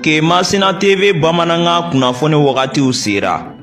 Kemasina TV Bamananga kunnafoni wagatiw sera.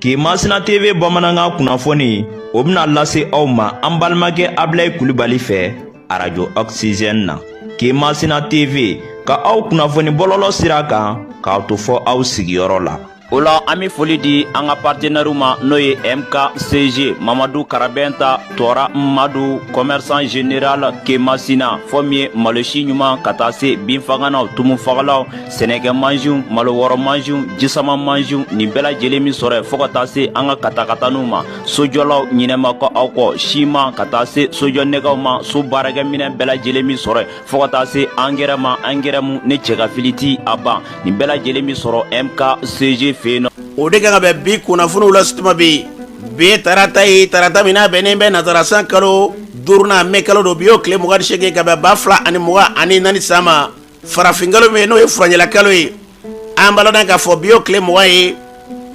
Kemasina TV Bamananga kunnafoni o bɛna lase aw ma an balimakɛ Abilaye Kulibali fɛ Radio Oxygène na. Kemasina TV ka aw kunnafoni bɔlɔlɔ sira kan k'aw to fɔ aw sigiyɔrɔ la. Ola an bɛ foli di an ka partenaires ma n'o ye MKCG Mamadou Karabenta Tora Madu commerçant général Kemasina fɔ min ye malosi ɲuman ka taa se binfaganaw tumufagalaw sɛnɛkɛ mansiw malowɔrɔ mansiw jisama mansiw nin bɛɛ lajɛlen min sɔrɔ fɔ ka taa se an ka katakataniw ma sojɔlaw ɲinɛma kɔ aw kɔ siman ka taa se sojɔnɛgɛw ma so baarakɛminɛ bɛɛ lajɛlen min sɔrɔ fɔ ka taa se angɛrɛ ma angɛrɛ mun ne cɛ ka fili ti a ban nin bɛɛ lajɛlen min sɔrɔ MKCG o de kan ka bɛn bi kunnafoniw la situma bi tarata ye tarata min n'a bɛnnen bɛ nazara san kalo 5nan mai kalo do bi y'o tile 28 ka bɛn 2024 san ma farafin kalo min n'o ye furancɛla kalo ye an b'a lɔn k'a fɔ bi y'o tile 20 ye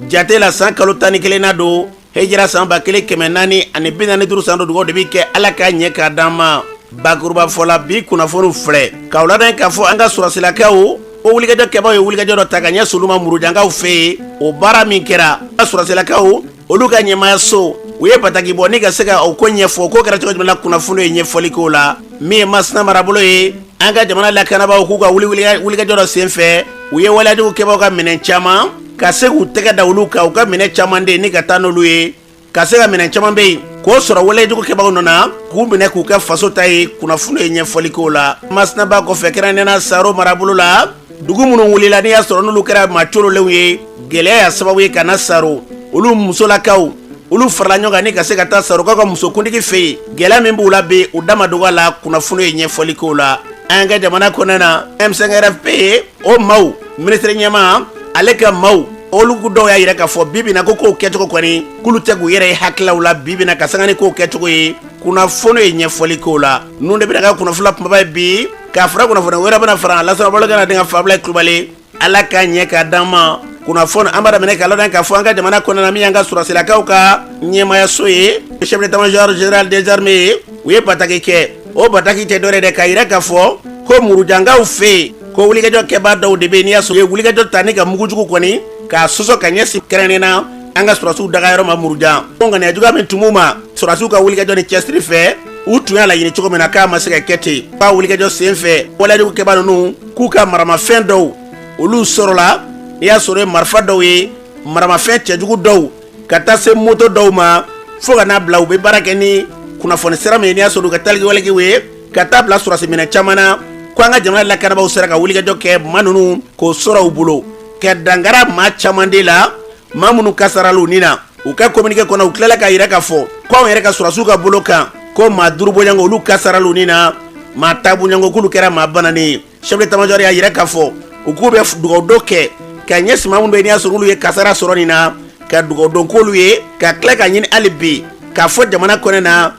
jate la san kalo 11 na don hejira san 1445 san do dugawu de bi kɛ ala ka ɲɛ k'a d'an ma bakuruba fɔla bi kunnafoniw filɛ k'aw ladɔn k'a fɔ an ka sɔrɔsilakaw o wulikajɔ kɛbaw ye wulikajɔ dɔ ta ka ɲɛ solu ma murujankaw fɛ yen o baara min kɛra an ka sɔrɔsilakaw olu ka ɲɛmayaso u ye bataki bɔ ni ka se ka o ko ɲɛfɔ ko kɛra cogo jumɛn la kunnafoni ye ɲɛfɔli k'o la min ye Masina marabolo ye an ka jamana lakanabaw k'u ka wulikajɔ dɔ sen fɛ u ye waleyajugu kɛbaw ka minɛn caman ka se k'u tɛgɛ da olu kan u ka minɛn caman de ni ka taa n'olu ye ka se ka minɛn caman bɛ yen k'o sɔrɔ waleyajugu kɛbaw nana k'u minɛ k'u kɛ faso ta ye kunnafoni ye ɲɛfɔli k'o la Masina ba kɔfɛ kɛrɛnkɛrɛnnenya Saro marabolo la dugu minnu wulila n'i y'a sɔrɔ n'olu kɛra macololenw ye gɛlɛya y'a sababu ye ka na Saro olu musolakaw olu farala ɲɔgɔn kan ni ka se ka taa Saro ka musokuntigi fɛ yen gɛlɛya min b'u la bi u dama dɔgɔ la kunnafoni ye ɲɛfɔli k'o la an ka jamana kɔnɔna na M5RFP o maaw ministre ɲɛma ale ka maaw olu dɔw y'a yɛrɛ k'a fɔ bibi na ko k'o kɛcogo kɔni k'olu tɛ k'u yɛrɛ ye hakilaw la bibi na ka sanga ni k'o kɛcogo ye kunnafoni ye ɲɛfɔli k'o la ninnu de bɛna ka kunnafoni kumaba ye bi k'a fara kunnafoni wɛrɛ bɛna fara Alasana Balɔkɛ denkɛ Abilaye Kulibali ala ka ɲɛ k'a d'an ma kunnafoni an b'a daminɛ k'a lɔn k'a fɔ an ka jamana kɔnɔna na min y'an ka sɔrɔsilakaw ka ɲɛmayaso ye chef d'état-major général des armées u ye bataki kɛ o bataki tɛ dɔwɛrɛ dɛ k'a yira k'a fɔ ko murujankaw fɛ yen ko wulikajɔ kɛbaa dɔw de bɛ yen n'i y'a sɔrɔ u ye wulikajɔ ta ni ka mugujugu kɔni k'a sɔsɔ ka ɲɛsin kɛrɛnkɛrɛnnen an ka sɔrɔsiw dagayɔrɔ ma murujan ko ŋaniya juguya min tun b'u ma sɔrɔsiw ka wulikajɔ ni cɛsiri fɛ u tun y'a laɲini cogo min na k'a ma se ka kɛ ten k'a wulikajɔ sen fɛ waleyajugu kɛbaa ninnu k'u ka maramafɛn dɔw olu sɔrɔla n'i y'a sɔrɔ ye marifa dɔw ye maramafɛn cɛjugu dɔw ka taa se moto dɔw ma fo ka n'a bila u bɛ baara kɛ ni kunnafoni sira min ye n'i y'a sɔrɔ u ka talikiwalekiw ye ka taa bila sɔrɔsi minɛ caman na ko an ka jamana lakanabaw sera ka wulikajɔ kɛ maa ninnu k'o sɔrɔ u bolo ka dangara maa caman de la maa minnu kasarala u ni na u ka communiqué kɔnɔ u tilala k'a yira k'a fɔ ko anw yɛrɛ ka sɔrɔsiw ka bolo kan ko maa 5 bɔɲɔgɔnko olu kasarala u ni na maa 10 bɔɲɔgɔnko k'olu kɛra maa bananen ye chef d'état-major y'a yira k'a fɔ u k'u bɛ dugawu dɔ kɛ ka ɲɛsin maa minnu bɛ yen n'i y'a sɔrɔ olu ye kasara sɔrɔ nin na ka dugawu dɔn k'olu ye ka tila ka ɲini hali bi k'a fɔ jamana kɔnɔ na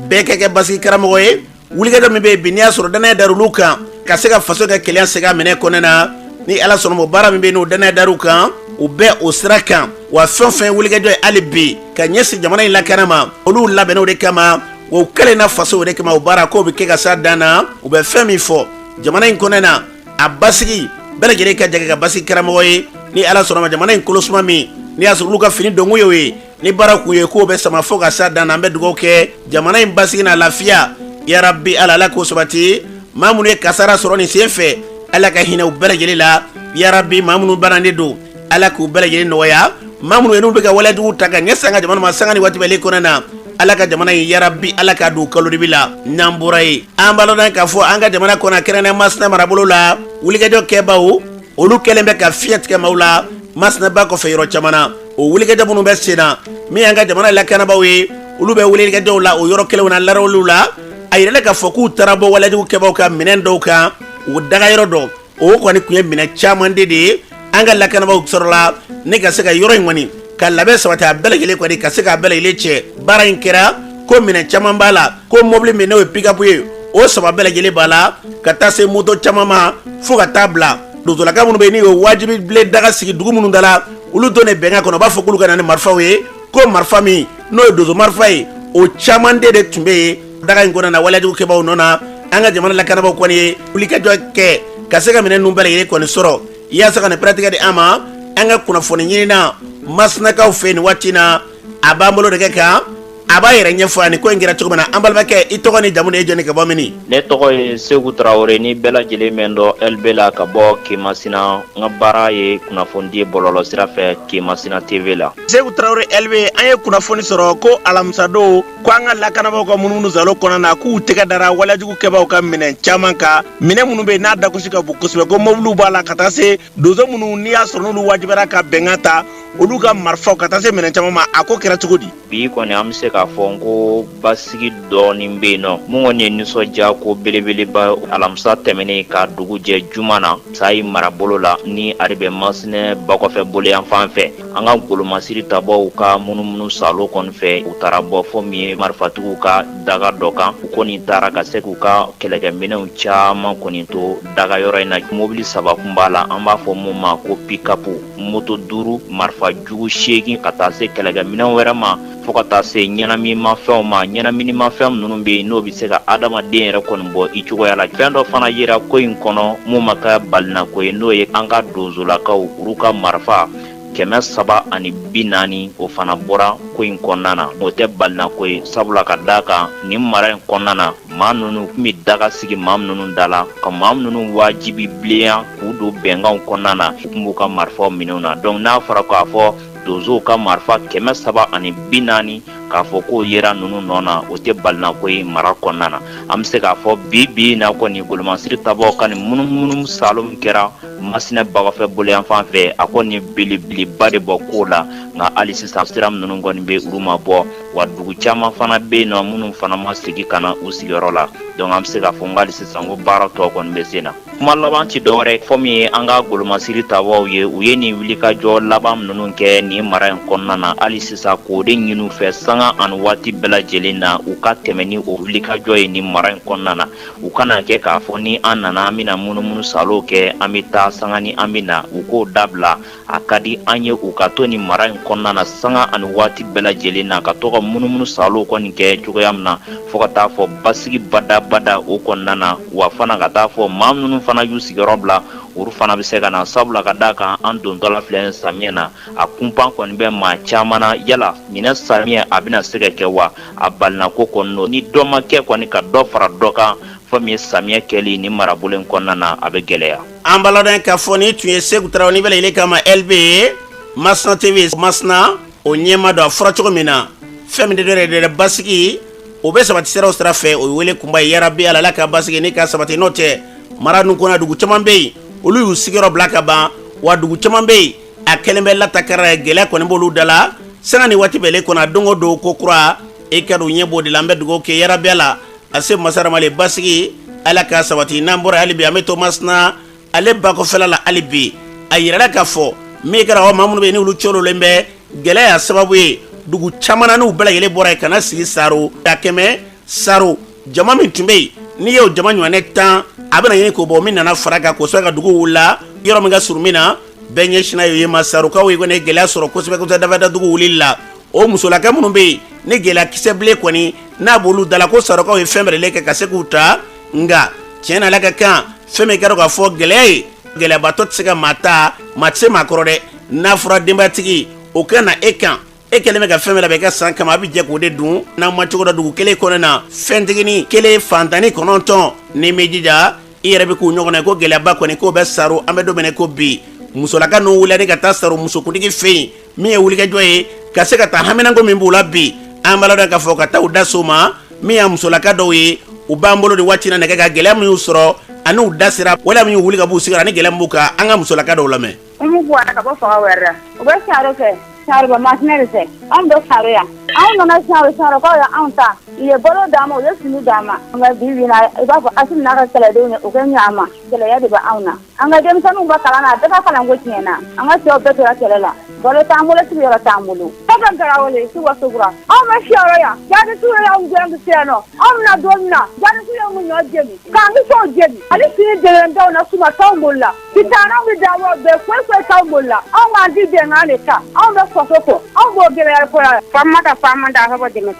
bɛɛ ka kɛ basigi karamɔgɔ ye wulikajɔ min bɛ yen bi n'i y'a sɔrɔ danaya dar'u olu kan ka se ka faso ka kɛlɛya segin a minɛ kɔnɔ na ni ala sɔnna o baara min bɛ yen n'o danaya dar'u kan u bɛɛ o sira kan wa fɛn o fɛn wulikajɔ ye hali bi ka ɲɛsin jamana in lakana ma olu labɛnna o de kama wa u kɛlen na faso o de kama o baara k'o bɛ kɛ ka s'a dan na u bɛ fɛn min fɔ jamana in kɔnɔ na a basigi bɛɛ lajɛlen ka jɛ ka basigi karamɔgɔ ye ni ala sɔnna ma jamana in kolosuma min n'i y'a sɔrɔ olu ka fini donko ye ni baara k'u ye k'o bɛ sama fo ka s'a dan na an bɛ dugawu kɛ jamana in basigi n'a lafiya yarabi ala k'o sabati maa minnu ye kasara sɔrɔ nin sen fɛ ala ka hinɛ u bɛɛ lajɛlen la yarabi maa minnu bananen don ala k'u bɛɛ lajɛlen nɔgɔya maa minnu ye n'u bɛ ka waleyajugu ta ka ɲɛsin an ka jamana ma sanga ni waati bɛɛ kɔnɔ na ala ka jamana in yarabi ala ka don kalo dibi la n'an bɔra ye an b'a lɔn k'a fɔ an ka jamana kɔnɔ kɛrɛnkɛrɛnnen Masina marabolo la wulikajɔ kɛbaw olu kɛlen bɛ ka fiɲɛ tigɛ maaw la Masina ba kɔfɛ yɔrɔ caman na o wulikajɔ minnu bɛ sen na min y'an ka jamana lakanabaw ye olu bɛ wulikajɔw la o yɔrɔ kelenw na larawuliw la a yirala k'a fɔ k'u taara bɔ waleyajugu kɛbaw ka minɛn dɔw kan u dagayɔrɔ dɔ o kɔni tun ye minɛn caman de ye an ka lakanabaw sɔrɔla ne ka se ka yɔrɔ in kɔni ka labɛn sabati a bɛɛ lajɛlen kɔni ka se k'a bɛɛ lajɛlen cɛ baara in kɛra ko minɛn caman b'a la ko mobili min n'o ye pick-up ye o saba bɛɛ lajɛlen b'a la ka taa se moto caman ma fo ka taa bila dozolaka minnu bɛ yen n'u ye wajibi bilen daga sigi dugu minnu da la olu donnen bɛnkan kɔnɔ u b'a fɔ k'olu ka na ni marifaw ye ko marifa min n'o ye dozo marifa ye o caman de tun bɛ yen daga in kɔnɔ na waleyajugu kɛbaw nɔ na an ka jamana lakanabaw kɔni ye wulikajɔ kɛ ka se ka minɛn ninnu bɛɛ lajɛlen kɔni sɔrɔ yaasa kana pratique di ama anga kunnafoni ɲini na masinakaw fɛ nin waati na a b'an bolo de kɛ kan a b'a yɛrɛ ɲɛfɔ ani ko in kɛra cogo min na an balimakɛ i tɔgɔ ni jamu ni e jɔnni ka bɔ mini. Ne tɔgɔ ye Segu Tarawele ni bɛɛ lajɛlen mɛn dɔ LB la ka bɔ Kemasina. N ka baara ye kunnafoni bɔlɔlɔ sira fɛ Kemasina TV la. Segu Tarawele LB an ye kunnafoni sɔrɔ ko alamisa don ko an ka lakanabagaw ka munumunu zalo kɔnɔ na k'u tɛgɛ dara walajugu kɛbaaw ka minɛn caman kan. Minɛn minnu bɛ yen n'a dagosi ka bon kosɛbɛ ko mobiliw b'a la ka taa se donso minnu n'i y'a sɔrɔ n'olu wajibiyara ka bɛnkan ta olu ka marifaw ka taa se minɛn caman ma a ko kɛra cogo di. Bi kɔni an bɛ se k'a fɔ ko basigi dɔɔnin bɛ yen nɔ mun kɔni ye nisɔndiya ko belebeleba alamisa tɛmɛnen ka dugu jɛ juma na sayi marabolo la ni ale bɛ Masinɛ bakɔfɛ bolo yan fan fɛ an ka golomasiri tabaaw ka munumunu salo kɔni fɛ u taara bɔ fɔ min ye marifatigiw ka daga dɔ kan u kɔni taara ka se k'u ka kɛlɛkɛminɛnw caman kɔni to daga yɔrɔ in na mobili 3 kun b'a la an b'a fɔ mun ma ko pikapu moto 5 marifa jugu 8 ka taa se kɛlɛkɛminɛn wɛrɛ ma fo ka taa se ɲɛnaminimafɛnw ma ɲɛnaminimafɛn ninnu bɛ yen n'o bɛ se ka adamaden yɛrɛ kɔni bɔ i cogoya la fɛn dɔ fana yera ko in kɔnɔ mun ma kɛ balinako ye n'o ye an ka donsolakaw olu ka marifa 340 o fana bɔra ko in kɔnɔna na o tɛ balinako ye sabula ka d'a kan nin mara in kɔnɔna na maa ninnu tun bɛ daga sigi maa ninnu da la ka maa ninnu wajibi bilenya k'u don bɛnkanw kɔnɔna na u tun b'u ka marifaw minɛw na donc n'a fɔra k'a fɔ donsow ka marifa 340 k'a fɔ k'o yera ninnu nɔ na o tɛ balinako ye mara kɔnɔna na an bɛ se k'a fɔ bi na kɔni golomasiri tabaaw ka nin munumunu salo min kɛra Masinɛ bakɔfɛ bolo yan fan fɛ a kɔni belebeleba de bɔ ko la nka hali sisan sira ninnu kɔni bɛ olu ma bɔ wa dugu caman fana bɛ yen nɔ minnu fana ma segin ka na u sigiyɔrɔ la donc an bɛ se k'a fɔ hali sisan ko baara tɔ kɔni bɛ sen na kuma laban ti dɔwɛrɛ fɔ min ye an ka golomasiri tabaaw ye u ye nin wulikajɔ laban ninnu kɛ nin mara in kɔnɔna na hali sisan k'o de ɲini u fɛ sanga ani waati bɛɛ lajɛlen na u ka tɛmɛ ni o wulikajɔ ye nin mara in kɔnɔna na u kana kɛ k'a fɔ ni an nana an bɛna munumunu salo kɛ an bɛ taa sanga ni an bɛna u k'o dabila a ka di an ye u ka to nin mara in kɔnɔna na sanga ani waati bɛɛ lajɛlen na ka to ka munumunu salo kɔni kɛ cogoya min na fo ka taa fɔ basigi badabada o kɔnɔna na wa fana ka taa fɔ maa minnu fana y'u sigiyɔrɔ bila olu fana bɛ se ka na sabula ka d'a kan an dontɔla filɛ samiyɛ na a kunpan kɔni bɛ maa caman na yala ɲinɛ samiyɛ a bɛna se ka kɛ wa a balinako kɔni don ni dɔ ma kɛ kɔni ka dɔ fara dɔ kan fɔ min ye samiyɛ kɛli ni marabolo in kɔnɔna na a bɛ gɛlɛya. an balada k'a fɔ ni tun ye Segu Tarawele ni bɛ yɛlɛ kama LB ye Masina TV Masina o ɲɛma don a fɔra cogo min na fɛn min de do yɛrɛ basigi o bɛ sabati siraw sira fɛ o ye wele kunba ye yarabi Ala ka basigi ni ka sabati n'o tɛ mara ninnu kɔnɔ dugu caman bɛ yen olu y'u sigiyɔrɔ bila ka ban wa dugu caman bɛ yen a kɛlen bɛ latakara gɛlɛya kɔni b'olu da la sanga ni waati bɛɛ kɔnɔ don o don ko kura e ka don ɲɛ b'o de la an bɛ dugawu kɛ yarabi Ala a se masaramale basigi Ala ka sabati n'an bɔra hali bi an bɛ to Masina ale bakɔfɛla la hali bi a yirala k'a fɔ min kɛra aw maa minnu bɛ yen n'olu cɔrilen bɛ gɛlɛya sababu ye dugu caman na n'u bɛɛ lajɛlen bɔra yen ka na sigi Saro a kɛmɛ Saro jama min tun bɛ yen n'i y'o jama ɲɔgɔnɛ 10 a bɛna ɲini k'o bɔ min nana fara kan kosɛbɛ ka dugu wulila yɔrɔ min ka surun min na bɛɛ ɲɛsina ye ma Sarokaw ye kɔni gɛlɛya sɔrɔ kosɛbɛ dafada dugu wulili la o musolaka minnu bɛ yen ni gɛlɛya kisɛ bilen kɔni n'a b'olu dala ko Sarokaw ye fɛn bɛrɛ kɛ ka se k'u ta nka tiɲɛ na Ala ka kan fɛn min kɛra k'a fɔ gɛlɛya ye gɛlɛyabatɔ tɛ se ka maa ta maa tɛ se maa kɔrɔ dɛ n'a fɔra denbayatigi o ka na e kan e kɛlen bɛ ka fɛn min labɛn ka san kama a bɛ jɛ k'o de dun n'an ma cogo dɔ dugu kelen kɔnɔ na fɛntigini kelen fantani 9 ni m'i jija i yɛrɛ bɛ k'u ɲɔgɔn na ko gɛlɛyaba kɔni k'o bɛ Saro an bɛ don min ko bi musolaka ninnu wulila ka taa Saro musokuntigi fɛ yen min ye wulikajɔ ye ka se ka taa haminanko min b'u la bi an b'a la k'a fɔ ka taa u da so ma min y'a musolaka dɔw ye u b'an bolo de waati na nɛgɛ ka gɛlɛya min y'u sɔrɔ ani u da sera wala min y'u wuli ka b'u sigara ni gɛlɛya min b'u kan an ka musolaka dɔw lamɛn. Umu buara ka bɔ faga wɛrɛ la u bɛ Saro fɛ Saro ba Masinɛ de fɛ anw bɛ Saro yan anw nana Sarokaw ye anw ta u ye balo d'an ma u ye fini d'an ma nka bi bi in na i b'a fɔ Asimi n'a ka kɛlɛdenw ye u kɛ ɲɛ ma gɛlɛya de bɛ anw na an ka denmisɛnninw ka kalan na a bɛɛ ka kalanko tiɲɛna an ka cɛw bɛɛ tora kɛlɛ la balo t'an bolo sigiyɔrɔ t'an bolo Papa Garawale, Suwasura. Oh, my Sharia, that is who I am going to say no. Oh, not Donna, that is who I'm not Jimmy. Can't you show Jimmy? I didn't see them down as soon as Tombola. The town with that word, the first Tombola. Oh, I did the Anita. Oh, the Fosoko. Oh, go get a from Mata Farman that have a Jimmy.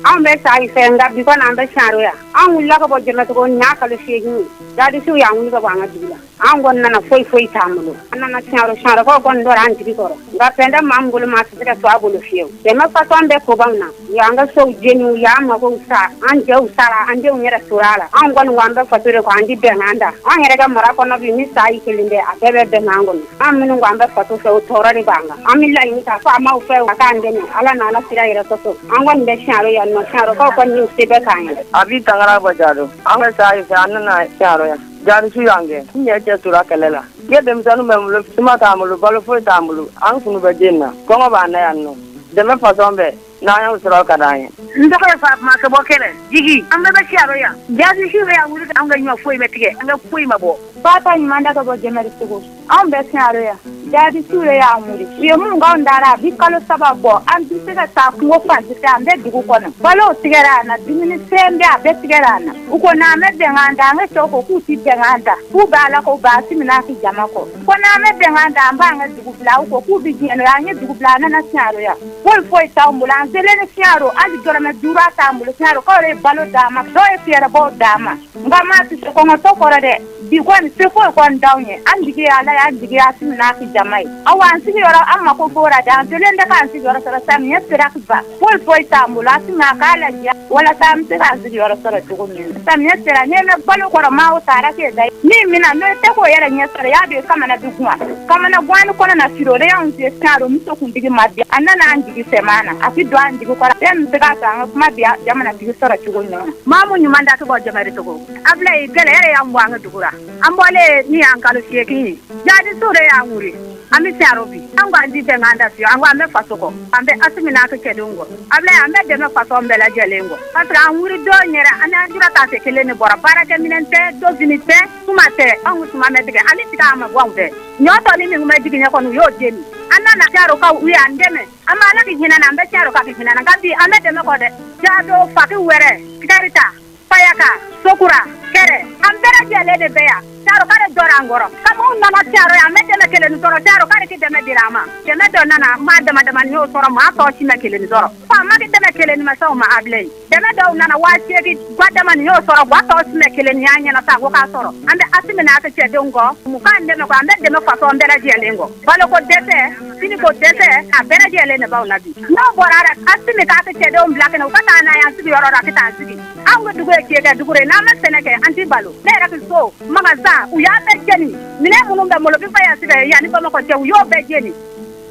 I'm better I say that because I'm the Sharia. I will love about Jimmy to go Nakala shaking. That is who I am going to do. I'm going to say for Tamulo. And I'm not Shara Gondor Antico. But then the Mamma Master Trouble of you. They must pass on the Kobana. Younger so genuine Yamagosa, and Joe Sara, and Joe Surala. I'm going to wander for Turo Andi Bernanda. I had a marathon of Unisa in there at Ever Benangon. I'm in a wander for Torari Banga. I'm in like a farmer fell a candle, Alana Sira Soto. I'm going to Sharia and Shara New Sibekai. Abitanga Bajado. I'm a size Anna Sharia. Jarisu yange, nyeche turakalela. Get them Zanumulu, Sumatamulu, Balafo Tamulu, Anfu Virginia, Komabana yanno. Deme Fasombe, Naya Usurakadai. Ndaka Masabokere, Gigi, I'm the Sharia. Jarisu, I will I'm going to free it and a Puimabo. Papa and Mandaka General. I'm the Sharia. Jarisu, I am. We are moving Dara, because Sababo, and this is a talk more fancy than that. Follow Tigarana, Dimini Sambia, Betigarana, Ukona met the hand and let Toko who sit the handa, who Balako Basiminaki Jamako. When I met the hand and bang at the Gupla, who begin around the Guplana Nasaria. One for Tambulan, the Lenesiaro, and the Gorama Dura Tambulano, or a Balodama, so if you're about Dama. Gama to Sokomato for a day. The one super one down here, and the Gala and the Gasinaki Jamai. I want to see your Amako Bora down to lend the fancy or some yesterday. Full for Tambula, Makala, while a time to answer your sort of woman. Some yesterday, name of Balo or a mouse, Arake, Nimina, no Teko, and yesterday, I be coming at Dukma. Come on, one corner, Siro, they on the Star, Mito Kundigimadi, and then Andy Semana. I feel one Dikura, then the Gata of Madia, Jamana, you sort of woman. Mamma, you manda to go Jamarito. I play Galera and Wanga. Ambole ni ankalo sieki. Jadi sore ya nguri. Ami siarobi. Angwa ndi benganda sio. Angwa me fasoko. Ambe asimi na kedungo. Able ambe de me faso mbela jelengo. Patra nguri do nyera ana ndura ta sekele ni bora. Bara ke minente do vinite sumate. Angu sumame dige. Ali tika ama gwangde. Nyoto ni ngume dige nyako nu yo jeni. Ana na siaro ka uya ndeme. Ama ala ki hina na mbe siaro ka ki hina na ngapi ambe de me kode. Jado faki were. Kitarita. Payaka. Sokura. Kere. Ambera jele de beya. Charo kare dorangoro. Kamu nana charo ya mete na kele nzoro. Charo kare ki deme dirama. Keme do nana madama dama nyo soro ma to chi na kele nzoro. Pa ma ki deme kele ni masaw ma ablei. Deme do nana wachi ki gwadama nyo soro gwa to chi na kele ni anya na sa go ka soro. Ande asime na ate chedongo. Muka ndeme ko ande deme faso ambera jele ngo. Balo ko dete. Sini ko dete. Ambera jele ne ba unabi. No borara asime ka ate chedon black na ukata na ya sibi yoro rakita asigi. Ango dugo kiega dugure na ma seneke anti balo. Ne rakiso magaza uya bejeni mine munumbe molobi faya sibe yani bama ko te uyo bejeni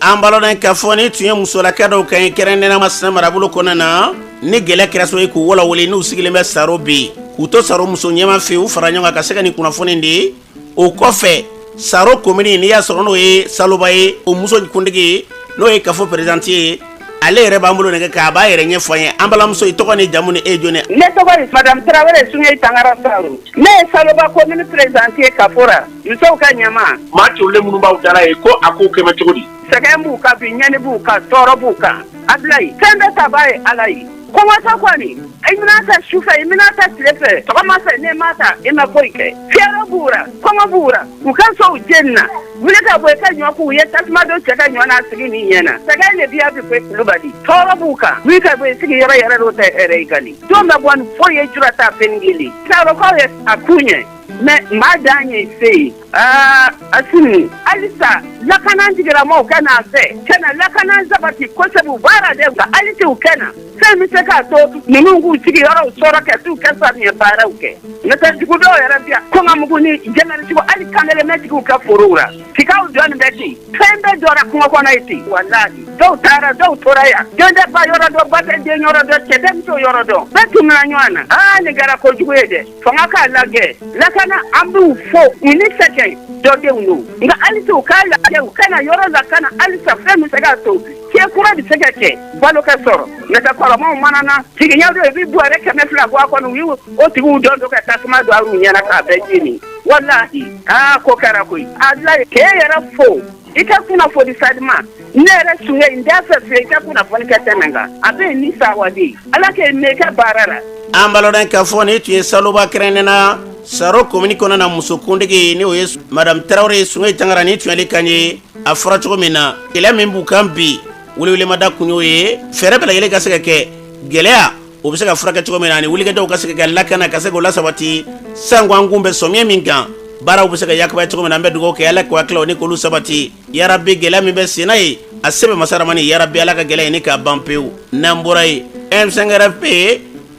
ambalo den kafoni tuye musola kado kan kerende na masna marabulo konana ni gele kraso ku wala wole ni usigile me sarobi kuto saro muso nyama fe u faranyanga kaseka ni kuna foni ndi o kofe saro komini ni ya soro no e saloba e o muso kundigi no e kafo presidentier ale reba mbulo ne ka ba yere nyefoye ambala muso itoko ni jamuni ejone Ne togo Madame Traoré sunye tangara saru. Ne saloba komini presidentier Kafora. Muso ka nyama. Mati ule munumba udala e ko ako keme chokodi. Segembu ka binyane buka toro buka. Ablai. Sembe tabaye alai. Komata kwani. Iminata shufa iminata slepe. Tokamasa ne mata ina koike. Fiero bura. Koma bura. Ukanso ujenna. Muleka boyeka nyoku ye tasmado cheka nyona sigi ni yena. Sega ne biya bi kwe lubadi. Toro buka. Wika boy sigi yara rote eregali. Tomba bwan foye jurata pengili. Saro ko akunye. Me madanye sei asini alisa lakana ndigira mo kana se kana lakana zabati kosebu bara de alisi ukena se mi se ka to mungu tigi yoro sora ka tu kasa ni bara uke nata digudo yara bia ko ngamugo ni jenali tigo ali kanele metigo ka forura tikau don beti pembe dora ko na iti wallahi do tara do toraya jonde ba yoro do bate de yoro do chedem to yoro do betu na nywana ni gara ko jugede fanga ka lage lakana ambu fo ini seke dode uno nga alisi ukala ya ukana yoro za kana alisa femu sega to ke kura di sega ke balo ka soro nata kwa mo manana tigi nyado e bibu are ke mefla kwa kwa no wiwo o tigu dondo ka tasma do aru nyana ka bejini wallahi ko kara koi adla ke yara fo i ka kunnafoni sadima ne yɛrɛ sunge n tɛ fɛ fiye i ka kunnafoni kɛ tɛmɛ kan a bɛ ni sawadi ala k'e mɛn i ka baara la. an baloden k'a fɔ ni tun ye saloba kɛrɛnnena saro komini kɔnɔ na musokuntigi ni o ye madame tarawele sunge tangara ni tun yali kan ye a fɔra cogo min na gɛlɛya min b'u kan bi welewelemada kun y'o ye fɛɛrɛ bɛɛ lajɛlen ka se ka kɛ gɛlɛya o bɛ se ka furakɛ cogo min na ani wulikɛdaw ka se ka kɛ lakana ka se k'o lasabati sanko an kun bɛ sɔmiya min kan baaraw bɛ se ka yakubaya cogo min na an bɛ dugawu kɛ ala k'o hakililaw ni k'olu sabati yarabi gɛlɛya min bɛ sen na ye a sɛbɛn masaramani yarabi ala ka gɛlɛya ɲini k'a ban pewu n'an bɔra ye M5RFP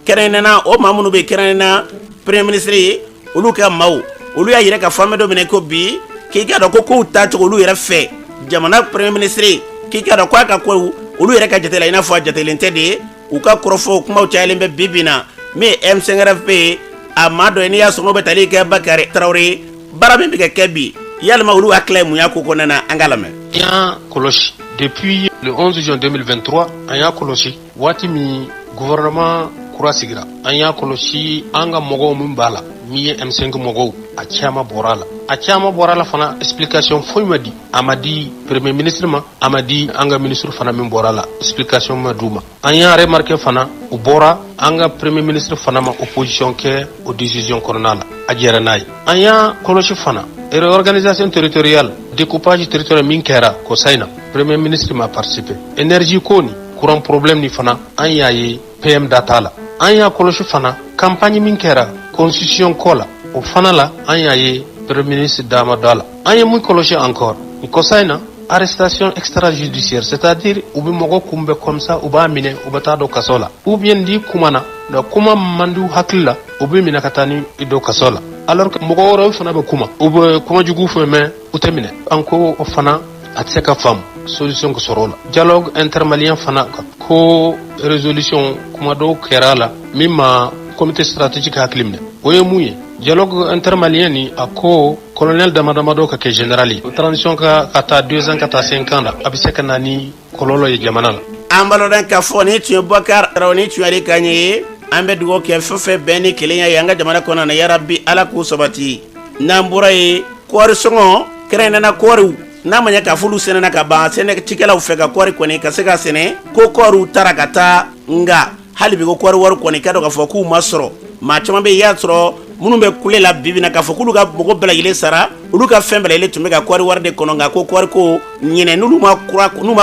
kɛrɛnkɛrɛnnena o maa minnu bɛ kɛrɛnkɛrɛnnena premier ministre ye olu ka maaw olu y'a yɛrɛ ka fɔ an bɛ don min na ko bi k'i k'a dɔn ko kow taacogo olu yɛrɛ fɛ jamana premier ministre k'i k'a dɔn k'a ka kow olu yɛrɛ ka jate la i n'a fɔ a jatelen tɛ de u ka kɔrɔfɔ kumaw cayalen bɛ bi bi na min ye M5RFP ye a maa dɔ ye n'i y'a sɔrɔ n'o bɛ tali kɛ Bakari Tarawele baara min bɛ ka kɛ bi yalima olu hakili ye mun y'a ko kɔnɔna na an k'a lamɛn. An y'a kɔlɔsi depuis le 11 juin 2023 an y'a kɔlɔsi waati min gouvernement kura sigira an y'a kɔlɔsi an ka mɔgɔw min b'a la min ye M5 mɔgɔw a caman bɔra la fana explication foyi ma di a ma di premier ministre ma a ma di an ka ministre fana min bɔra la explication ma d'u ma an y'a remarqué fana u bɔra an ka premier ministre fana ma opposition kɛ o décision kɔnɔna la a jɛra n'a ye an y'a kɔlɔsi fana réorganisation territoriale découpage territorial min kɛra Kosayi na premier ministre ma participé énergie ko ni courant problème ni fana an y'a ye PM da t'a la an y'a kɔlɔsi fana campagne min kɛra constitution ko la o fana la an y'a ye premier ministre dama da la an ye mun kɔlɔsi encore ni Kosayi na arrestation extrajudiciaire c'est-à-dire u bɛ mɔgɔ kunbɛn comme ça u b'a minɛ u bɛ taa dɔ kaso la ou bien di kuma na da kuma man di hakili la u bɛ minɛ ka taa ni dɔ kaso la alors que mɔgɔ wɛrɛw fana bɛ kuma u bɛ kuma jugu fɔ mais u tɛ minɛ an ko o fana a tɛ se ka faamu solution ka sɔrɔ o la dialogue intermalien fana ko résolution kuma dɔw kɛra la min ma comité stratégique hakili minɛ o ye mun ye dialogue intermalien ni a ko colonel damadama dɔ ka kɛ général ye transition ka taa 2 ans ka taa 5 ans la a bɛ se ka na ni kɔlɔlɔ ye jamana la. an baloden k'a fɔ ni tun ye Bakari Tarawele ni tun yali kan ye an bɛ dugawu kɛ fɛn fɛn bɛn ni kelenya ye an ka jamana kɔnɔna na yarabi ala k'u sabati n'an bɔra ye kɔɔri sɔngɔ kɛrɛnkɛrɛnnena kɔɔriw n'a ma ɲɛ k'a fɔ olu sɛnɛna ka ban sɛnɛ cikɛlaw fɛ ka kɔɔri kɔni ka se ka sɛnɛ ko kɔɔriw taara ka taa nga hali bi ko kɔɔri wari kɔni ka dɔn k'a fɔ k'u ma sɔrɔ maa caman bɛ yen i y'a sɔrɔ minnu bɛ kule la bibi na k'a fɔ k'olu ka mɔgɔ bɛɛ lajɛlen sara olu ka fɛn bɛɛ lajɛlen tun bɛ ka kɔɔri wari de kɔnɔ nka ko kɔɔri ko ɲinɛ n'u ma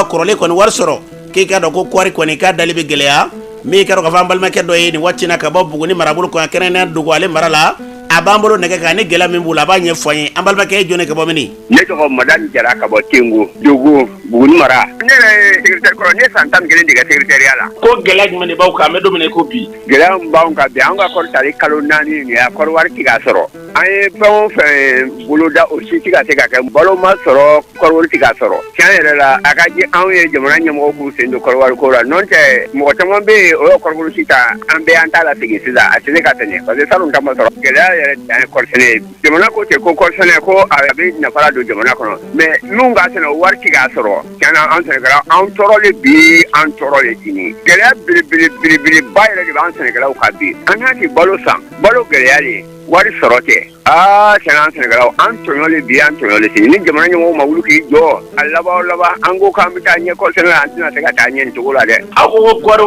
kɔrɔlen kɔni wari sɔrɔ k'i ka dɔn ko kɔɔri kɔni k'a dali bɛ gɛlɛya min ka dɔn k'a fɔ an balimakɛ dɔ ye nin waati na ka bɔ Buguni marabolo kɔnɔ kɛrɛnkɛrɛnnenya Dogo ale mara la a b'an bolo nɛgɛ kan ni gɛlɛya min b'u la a b'a ɲɛfɔ an ye an balimakɛ ye jɔn ka bɔ mini. Ne tɔgɔ Madani Jara ka bɔ Tengo Dogo Buguni mara. Ne yɛrɛ secrétaire kɔrɔ ne san 11 de kɛ secrétariat la. Ko gɛlɛya jumɛn de b'aw kan an bɛ don min na ko bi. Gɛlɛya min b'anw kan bi an ka kɔɔri tali kalo 4 nin ye a kɔɔri wari ti ka sɔrɔ. An ye fɛn o fɛn boloda o si ti ka se ka kɛ balo ma sɔrɔ kɔɔri wari ti ka sɔrɔ. Tiɲɛ yɛrɛ la a ka di anw ye jamana ɲɛmɔgɔ k'u sen don kɔɔri wari ko la n'o tɛ mɔgɔ caman bɛ yen o ye kɔɔri wari si ta an bɛɛ an t'a la segin sisan a tɛ se ka tɛmɛ parce que salon ta ma sɔrɔ gɛlɛya yɛrɛ dan ye kɔɔri sɛnɛ jamana ko tɛ ko kɔɔri sɛnɛ ko a bɛ nafa la don jamana kɔnɔ mais minnu ka sɛnɛ wari ti ka sɔrɔ tiɲɛna an sɛnɛkɛlaw an tɔɔrɔlen bi an tɔɔrɔlen sini gɛlɛya belebeleba yɛrɛ de b'an sɛnɛkɛlaw kan bi an y'a ti balo san balo gɛlɛya de wari sɔrɔ tɛ tiɲɛna an sɛnɛkɛlaw an tɔɲɔlen bi an tɔɲɔlen sini ni jamana ɲɛmɔgɔw ma wuli k'i jɔ a laban an ko k'an bɛ taa ɲɛ kɔɔri sɛnɛ la an tɛna se ka taa ɲɛ nin cogo la dɛ. Aw ko kɔɔri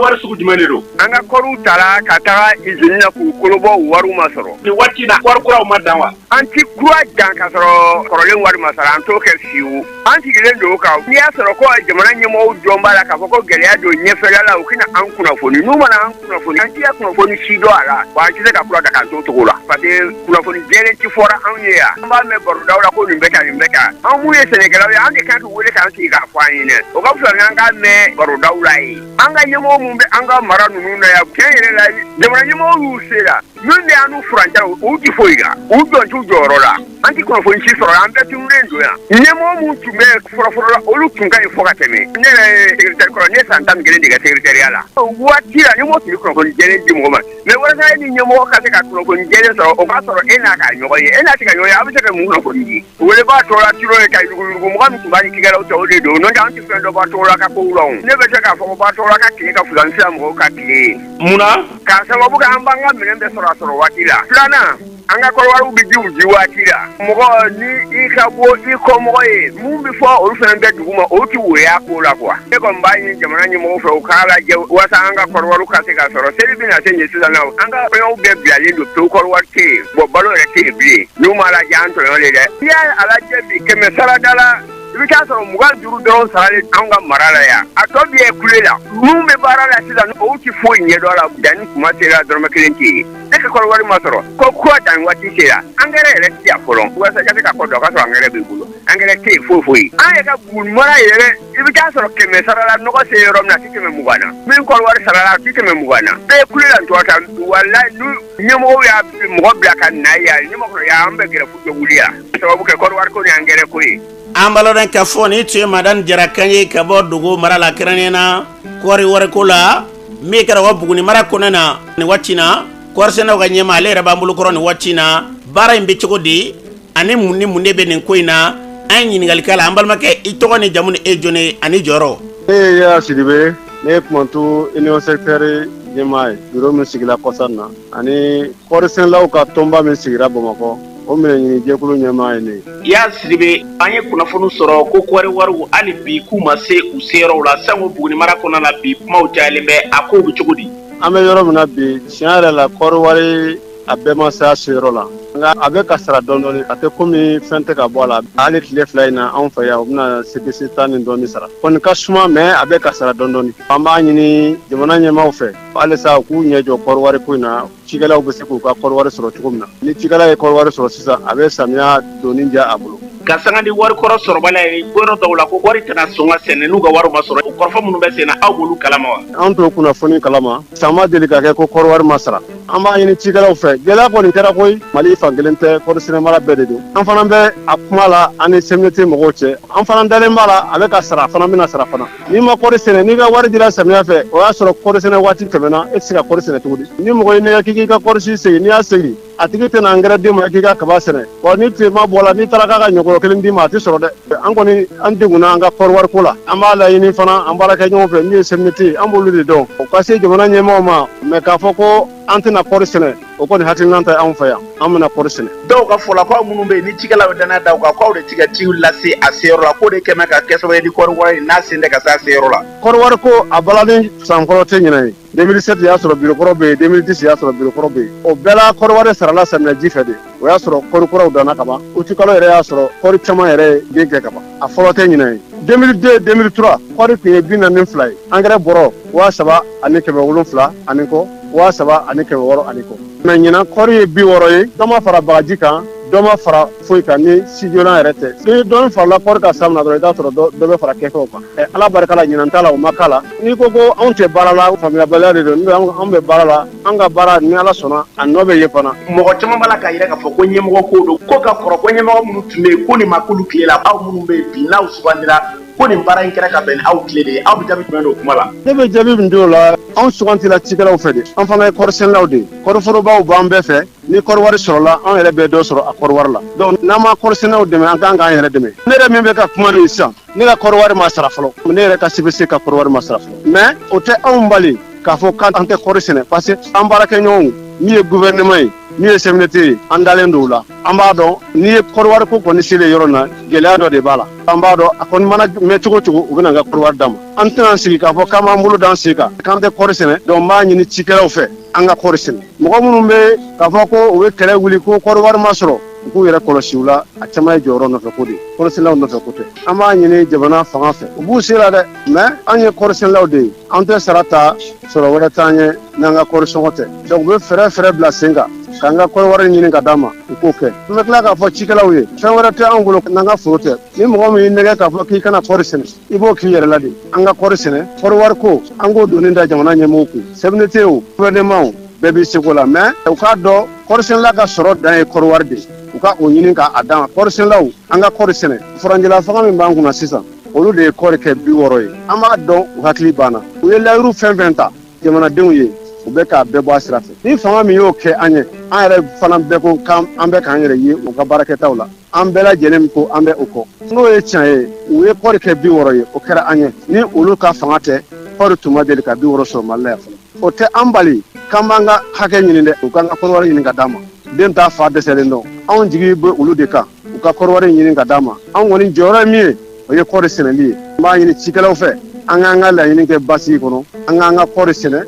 wari sugu jumɛn de don. An ka kɔɔriw tala ka taga usine na k'u kolobɔ wariw ma sɔrɔ. Nin waati na kɔɔri kuraw ma dan wa. An ti kura dan ka sɔrɔ kɔrɔlen wari ma sara an t'o kɛ fiyewu. An sigilen don o kan n'i y'a sɔrɔ ko jamana ɲɛmɔgɔw jɔn b'a la k'a fɔ ko gɛlɛya don ɲɛfɛla la u kɛna an kunnafoni n'u mana an kunnafoni an t'i ka kunnafoni si dɔn a la wa an tɛ se ka kura ta k'an to cogo la parce que kunnafoni jɛlen ti fɔra anw ye yan an b'a mɛn barodaw la ko nin bɛ ka nin bɛ ka an mun ye sɛnɛkɛlaw ye an de kan k'i wele k'an sigi k'a fɔ an ɲɛnɛ o ka fisa ni an k'a mɛn barodaw la ye an ka ɲɛmɔgɔ mun bɛ an ka mara ninnu na yan tiɲɛ yɛrɛ la jamana ɲɛmɔgɔw y'u se la min bɛ an n'u furancɛ u ti foyi kan u jɔn t'u jɔyɔrɔ la an ti kunnafoni si sɔrɔ an bɛɛ tununnen don yan ɲɛmɔgɔ mun tun bɛ fɔlɔfɔlɔ la olu tun ka ɲi fɔ ka tɛmɛ ne yɛrɛ ye secrétaire kɔrɔ ne ye san 11 de kɛ secrétariat la waati la ɲɛmɔgɔ tun bɛ kunnafoni jɛlen di mɔgɔ ma mais walasa e ni ɲɛmɔgɔ ka se ka kunnafoni jɛlen sɔrɔ o k'a sɔrɔ e n'a ka ɲɔgɔn ye e n'a tɛ ka ɲɔgɔn ye a bɛ se ka mun kunnafoni di wele b'a tɔgɔ la tiro ye ka yuguyugu mɔgɔ min tun b'a ni kikɛlaw tɛ o de don n'o tɛ an tɛ fɛn dɔ b'a tɔgɔ la ka kow la o ne bɛ se k'a fɔ ko b'a tɔgɔ la ka tile ka fisa ni sisan mɔgɔw ka tile ye munna k'a sababu kɛ an b'an ka minɛn bɛɛ sɔrɔ a sɔrɔ waati la filanan an ka kɔrɔwariw bi jiw ji waati la mɔgɔ ni i ka bɔ i kɔmɔgɔ ye mun bi fɔ olu fana bɛ dugu ma olu ti woya ko la quoi e kɔni b'a ɲini jamana ɲɛmɔgɔw fɛ u k'a lajɛ walasa an ka kɔrɔwariw ka se ka sɔrɔ seli bɛna se ɲɛ sisan na an ka fɛnw bɛɛ bilalen don pewu kɔrɔwari tɛ yen balo yɛrɛ tɛ yen bilen n'u m'a lajɛ an tɔɲɔ le dɛ n'i y'a lajɛ bi 100 sarada la i bɛ taa sɔrɔ 25 dɔrɔn saralen an ka mara la yan a tɔ bɛ ye kule la mun bɛ baara la sisan olu ti foyi ɲɛdɔn a la danni kuma sera dɔrɔmɛ 1 tɛ yen ne ka kɔrɔwari ma sɔrɔ ko kura dan waati sera angɛrɛ yɛrɛ ti yan fɔlɔ walasa ka se ka kɔ dɔn o ka sɔrɔ angɛrɛ b'i bolo angɛrɛ tɛ yen foyi foyi an yɛrɛ ka buguni mara yɛrɛ i bɛ taa sɔrɔ 100 sara la nɔgɔ se yɔrɔ min na a ti tɛmɛ 20 na min kɔrɔwari sara la a ti tɛmɛ 20 na bɛɛ ye kule la tɔ ta walayi n'u ɲɛmɔgɔw y'a mɔgɔ bila ka na yan ɲɛmɔgɔ y'a an bɛ gɛrɛfu dɔ wuli yan sababu kɛ kɔrɔwari ko ni angɛrɛ ko ye an baloden ka fɔ ni tun ye madan jara kan ye ka bɔ dogo mara la kɛrɛnnen na kɔɔri wariko la min kɛra wa buguni mara kɔnɔ na ni waati na kɔɔri sɛnɛw ka ɲɛma ale yɛrɛ b'an bolo kɔrɔ ni waati na baara in bɛ cogo di ani mun ni mun de bɛ nin ko in na an ye ɲininkali k'a la an balimakɛ i tɔgɔ ni jamu ni e jɔnni ani jɔyɔrɔ. ne ye Yaya Sidibe ne ye kumantu union secteur ɲɛmaa ye bureau min sigila kɔsan na ani kɔɔri sɛnɛlaw ka tɔnba min sigira Bamakɔ o minɛ ɲini jɛkulu ɲɛmaa ye ne. Yaya Sidibe an ye kunnafoni sɔrɔ ko kɔɔri wariw hali bi k'u ma se u seyɔrɔw la sanko buguni mara kɔnɔna na bi kumaw cayalen bɛ a kow bɛ cogo di. an bɛ yɔrɔ min na bi tiɲɛ yɛrɛ la kɔɔri wari a bɛɛ ma se a seyɔrɔ la nka a bɛ ka sara dɔɔni a tɛ komi fɛn tɛ ka bɔ a la hali tile 2 in na anw fɛ yan u bɛna CPC 10 ni dɔɔni sara kɔni ka suma mɛ a bɛ ka sara dɔɔni an b'a ɲini jamana ɲɛmaaw fɛ halisa u k'u ɲɛ jɔ kɔɔri wari ko in na cikɛlaw bɛ se k'u ka kɔɔri wari sɔrɔ cogo min na ni cikɛla ye kɔɔri wari sɔrɔ sisan a bɛ samiya donni diya a bolo. ka sanga di wari kɔrɔ sɔrɔbala ye yɔrɔ dɔw la ko wari tɛna sɔn ka sɛnɛ n'u ka wari ma sɔrɔ o kɔrɔfɔ minnu bɛ sen na aw b'olu kalama wa. an t'o kunnafoni kalama san ma deli ka kɛ ko kɔɔri wari ma sara an b'a ɲini cikɛlaw fɛ gɛlɛya kɔni kɛra koyi mali fan kelen tɛ kɔɔri sɛnɛ mara bɛɛ de don an fana bɛ a kuma la an ni CMDT mɔgɔw cɛ an fana dalen b'a la a bɛ ka sara a fana bɛna sara fana n'i ma kɔɔri sɛnɛ n'i ka wari dira samiya fɛ o y'a sɔrɔ kɔɔri sɛnɛ waati tɛmɛna e tɛ se ka kɔɔri sɛnɛ cogo di ni mɔgɔ ye nɛgɛ k'i ka kɔɔri si segin n'i y'a segin a tigi tɛna angɛrɛ d'i ma k'i ka kaba sɛnɛ wa ni tilema bɔra n'i taara k'a ka ɲɔgɔrɔ 1 d'i ma a tɛ sɔrɔ dɛ an kɔni an degunna an ka kɔɔri wari ko la an b'a laɲini fana an baara kɛ ɲɔgɔn fɛ min ye CMDT an b'olu de dɔn o ka se jamana ɲɛmaaw ma mɛ k'a fɔ ko an tɛna kɔɔri sɛnɛ o kɔni hakilina tɛ anw fɛ yan an bɛna kɔɔri sɛnɛ. dɔw ka fɔla ko aw minnu bɛ yen ni cikɛlaw bɛ danaya da u kan k'aw de ti ka ciw lase a seyɔrɔ la k'o de kɛmɛ ka kɛ sababu ye ni kɔɔri wari n'a sen tɛ ka se a seyɔrɔ la. kɔɔri wari ko a balani san fɔlɔ tɛ ɲinɛ ye 2007 y'a sɔrɔ birokɔrɔ bɛ yen 2010 y'a sɔrɔ birokɔrɔ bɛ yen o bɛɛ la kɔɔri wari sarala samiyaji fɛ de o y'a sɔrɔ kɔɔri kuraw danna ka ban utikalo yɛrɛ y'a sɔrɔ kɔɔri caman yɛrɛ ye den kɛ ka ban a fɔlɔ tɛ ɲinɛ ye 2002 2003 kɔɔri tun ye 42 ye angɛrɛ bɔrɔ 3,770 ani kɔ 3,600 ani kɔ mɛ ɲinan kɔɔri ye 60 ye dɔ ma fara bagaji kan dɔ ma fara foyi kan ni sijolan yɛrɛ tɛ ni dɔɔni farala kɔɔri ka san na dɔrɔn i t'a sɔrɔ dɔ bɛ fara kɛfɛw kan ala barika la ɲinan t'a la o ma k'a la n'i ko ko anw tɛ baara la faamuyabaliya de don an bɛ baara la an ka baara ni ala sɔnna a nɔ bɛ ye fana. mɔgɔ caman b'a la k'a yira k'a fɔ ko ɲɛmɔgɔ ko don ko ka kɔrɔ ko ɲɛmɔgɔ minnu tun bɛ yen ko nin ma k'olu tile la aw minnu bɛ yen bi n'aw sugandira ko nin baara in kɛra ka bɛn ni aw tile de ye aw bɛ jaabi jumɛn don kuma la. ne bɛ jaabi min di o la anw sugantila cikɛlaw fɛ de an fana ye kɔɔri sɛnɛlaw de ye kɔɔri forobaw b'an bɛɛ fɛ ni kɔɔri wari sɔrɔla anw yɛrɛ bɛ dɔ sɔrɔ a kɔɔri wari la donc n'an ma kɔɔri sɛnɛlaw dɛmɛ an kan k'an yɛrɛ dɛmɛ ne yɛrɛ min bɛ ka kuma nin sisan ne ka kɔɔri wari ma sara fɔlɔ ne yɛrɛ ka CPC ka kɔɔri wari ma sara fɔlɔ mais o tɛ anw bali k'a fɔ k'an tɛ kɔɔri sɛnɛ parce que an baarakɛɲɔgɔnw min ye gouvernement ye min ye CMDT ye an dalen don o la an b'a dɔn n'i ye kɔɔri wari ko kɔni selen yɔrɔ na gɛlɛya dɔ de b'a la an b'a dɔn a kɔni mana mɛn cogo o cogo u bɛna n ka kɔɔri wari d'a ma an tɛna sigi k'a fɔ k'an b'an bolo d'an sen kan k'an tɛ kɔɔri sɛnɛ donc n b'a ɲini cikɛlaw fɛ an ka kɔɔri sɛnɛ mɔgɔ minnu bɛ k'a fɔ ko u bɛ kɛlɛ wuli ko kɔɔri wari ma sɔrɔ u k'u yɛrɛ kɔlɔsi u la a caman ye jɔyɔrɔ nɔfɛ ko de ye kɔɔri sɛnɛlaw nɔfɛ ko tɛ an b'a ɲini jamana fanga fɛ u b'u se la dɛ mais an ye kɔɔri sɛnɛlaw de ye an tɛ sara ta sɔrɔ wɛrɛ t'an ye n'an ka kɔɔri sɔngɔ tɛ donc u bɛ fɛɛrɛ bila sen kan k'an ka kɔɔri wari ɲini ka d'a ma u k'o kɛ n bɛ tila k'a fɔ cikɛlaw ye fɛn wɛrɛ tɛ anw bolo n'an ka foro tɛ ni mɔgɔ min y'i nɛgɛ k'a fɔ k'i kana kɔɔri sɛnɛ i b'o k'i yɛrɛ la de an ka kɔɔri sɛnɛ kɔɔri wari ko an k'o donni da jamana ɲɛmɔgɔw kun CMDT o gouvernement bɛɛ b'i seko la mais u k'a dɔn kɔɔri sɛnɛla ka sɔrɔ dan ye kɔɔri wari de ye u ka o ɲini k'a d'a ma kɔɔri sɛnɛlaw an ka kɔɔri sɛnɛ furanjɛla fanga min b'an kunna sisan olu de ye kɔɔri kɛ 60 ye an b'a dɔn u hakili banna u ye layiru fɛn fɛn ta jamanadenw ye u bɛ k'a bɛɛ bɔ a sira fɛ ni fanga min y'o kɛ an ye an yɛrɛ fana bɛɛ ko k'an bɛ k'an yɛrɛ ye u ka baarakɛtaw la an bɛɛ lajɛlen ko an bɛ o kɔ n'o ye tiɲɛ ye u ye kɔɔri kɛ 60 ye o kɛra an ye ni olu ka fanga tɛ kɔɔri tun ma deli ka 60 sɔrɔ mali la yan fɔlɔ o tɛ an bali k'an b'an ka hakɛ ɲini dɛ u k'an ka kɔɔri wari ɲini ka d'a ma den t'a fa dɛsɛlen dɔn anw jigi bɛ olu de kan u ka kɔɔri wari ɲini ka d'a ma anw kɔni jɔyɔrɔ ye min ye o ye kɔɔri sɛnɛli ye n b'a ɲini cikɛlaw fɛ an k'an ka laɲini kɛ basigi kɔnɔ an k'an ka kɔɔri sɛnɛ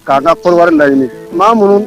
k'an ka kɔɔri wari laɲini maa minnu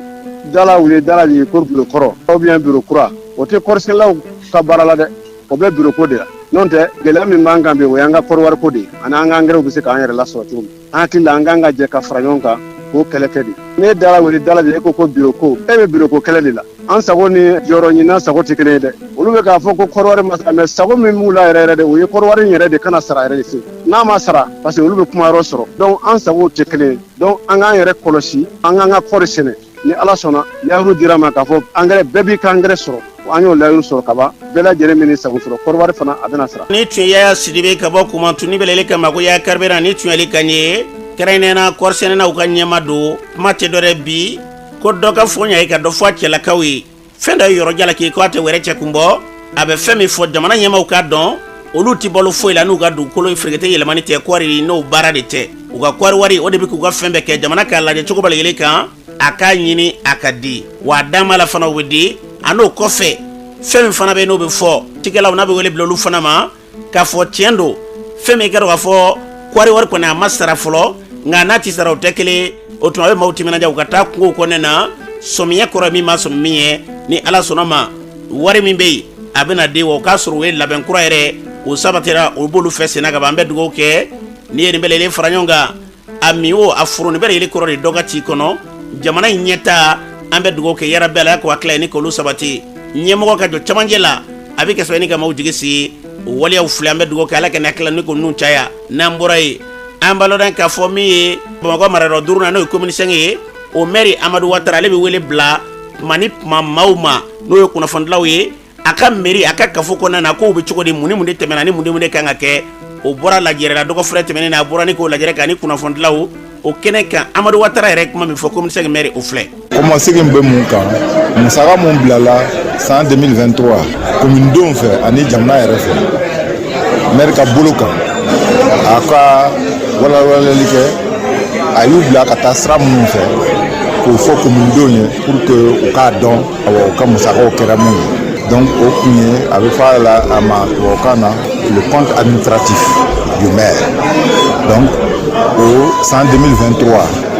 dala wuli dala de ko biro kɔrɔ ou bien biro kura o tɛ kɔɔri sɛnɛlaw ka baara la dɛ o bɛ biro ko de la n'o tɛ gɛlɛya min b'an kan bi o y'an ka kɔɔri wari ko de ye ani an ka angɛrɛw bɛ se k'an yɛrɛ lasɔrɔ cogo min an hakili la an k'an ka jɛ ka fara ɲɔgɔn kan k'o kɛlɛ kɛ de ne dala wuli dala de e ko biro ko e bɛ biro ko kɛlɛ de la an sago ni jɔyɔrɔ ɲini sago tɛ kelen ye dɛ olu bɛ k'a fɔ ko kɔɔri wari ma sara mɛ sago min b'u la yɛrɛ yɛrɛ de o ye kɔɔri wari in yɛrɛ de kana sara yɛrɛ de se n'a ma sara parce que olu bɛ kuma yɔrɔ sɔrɔ donc an sago tɛ kelen ye donc an k'an yɛrɛ kɔlɔsi an k'an ka kɔɔri sɛnɛ ni ala sɔnna layiru dira ma k'a fɔ angɛrɛ bɛɛ b'i ka angɛrɛ sɔrɔ an y'o layiru sɔrɔ ka ban bɛɛ lajɛlen bɛ ni sago sɔrɔ kɔɔri wari fana a bɛna sara ni tun y'a sidibe ka bɔ kumantuni bɛlɛli kama ko y'a karibera ni tun yali ka ɲɛ kɛrɛnkɛrɛnnena kɔɔri sɛnɛnaw ka ɲɛma don kuma tɛ dɔ dɛ bi ko dɔ ka fɔ ɲa ye ka dɔ fɔ a cɛlakaw ye fɛn dɔ ye yɔrɔ jala k'i ko a tɛ wɛrɛ cɛ kun bɔ a bɛ fɛn min fɔ jamana ɲɛmaw k'a dɔn olu ti balo foyi la n'u ka dugukolo ferekete yɛlɛmani tɛ kɔɔri n'o baara de tɛ u ka kɔɔri wari o de bɛ k'u ka fɛn bɛɛ kɛ jamana k'a lajɛ cogo bala yɛlɛ kan a k'a ɲini a ka di wa a dan b'a la fana o bɛ di a n'o kɔfɛ fɛn min fana bɛ n'o bɛ fɔ cikɛlaw n'a bɛ wele bila olu fana ma k'a fɔ tiɲɛ don fɛn min kɛra k'a fɔ kɔɔri wari kɔni a ma sara fɔlɔ nka n'a ti sara o tɛ kelen o tuma a bɛ maaw timinanja u ka taa kungo kɔnɔna na sɔmiyɛ kɔrɔ min ma sɔmi min ye ni ala sɔnna ma wari min bɛ yen a bɛna di wa o k'a sɔrɔ o ye labɛn kura yɛrɛ o sabatira o b'olu fɛ senna ka ban an bɛ dugawu kɛ ni ye nin bɛɛ lajɛlen fara ɲɔgɔn kan a min o a foro nin bɛɛ lajɛlen kɔrɔ de dɔ ka ci kɔnɔ jamana in ɲɛta an bɛ dugawu kɛ yarabi ala ko hakili ni k'olu sabati ɲɛmɔgɔ ka jɔ camancɛ la a bɛ kɛ sababu ye ka maaw jigi sigi o waleyaw filɛ an bɛ dugawu kɛ ala ka ni hakili ni ko ninnu caya n'an bɔra yen an balo dan k'a fɔ min ye bamakɔ marayɔrɔ 5 nan n'o ye commune 5 ye o maire amadu watara ale bɛ wele bila tuma ni tuma maaw ma n'o ye kunnafonidilaw ye a ka mairie a ka kafo kɔnɔna na k'o bɛ cogo di mun ni mun de tɛmɛna ni mun de kan ka kɛ o bɔra lajɛrɛ la dɔgɔ fɛrɛ tɛmɛnen na a bɔra ni k'o lajɛrɛ kan ni kunnafonidilaw o kɛnɛ kan amadu watara yɛrɛ kuma min fɔ commune 5 maire o filɛ. Kɔmasegi bɛ mun kan musaka mun bilala san 2023 commune denw fɛ ani jamana yɛrɛ fɛ maire ka bolo kan a ka walawalali kɛ a y'u bila ka taa sira minnu fɛ k'o fɔ commune denw ye pour que u k'a dɔn awɔ u ka musakaw kɛra mun ye donc o kun ye a bɛ fɔ a la a ma tubabukan na le compte administratif du maire donc o san 2023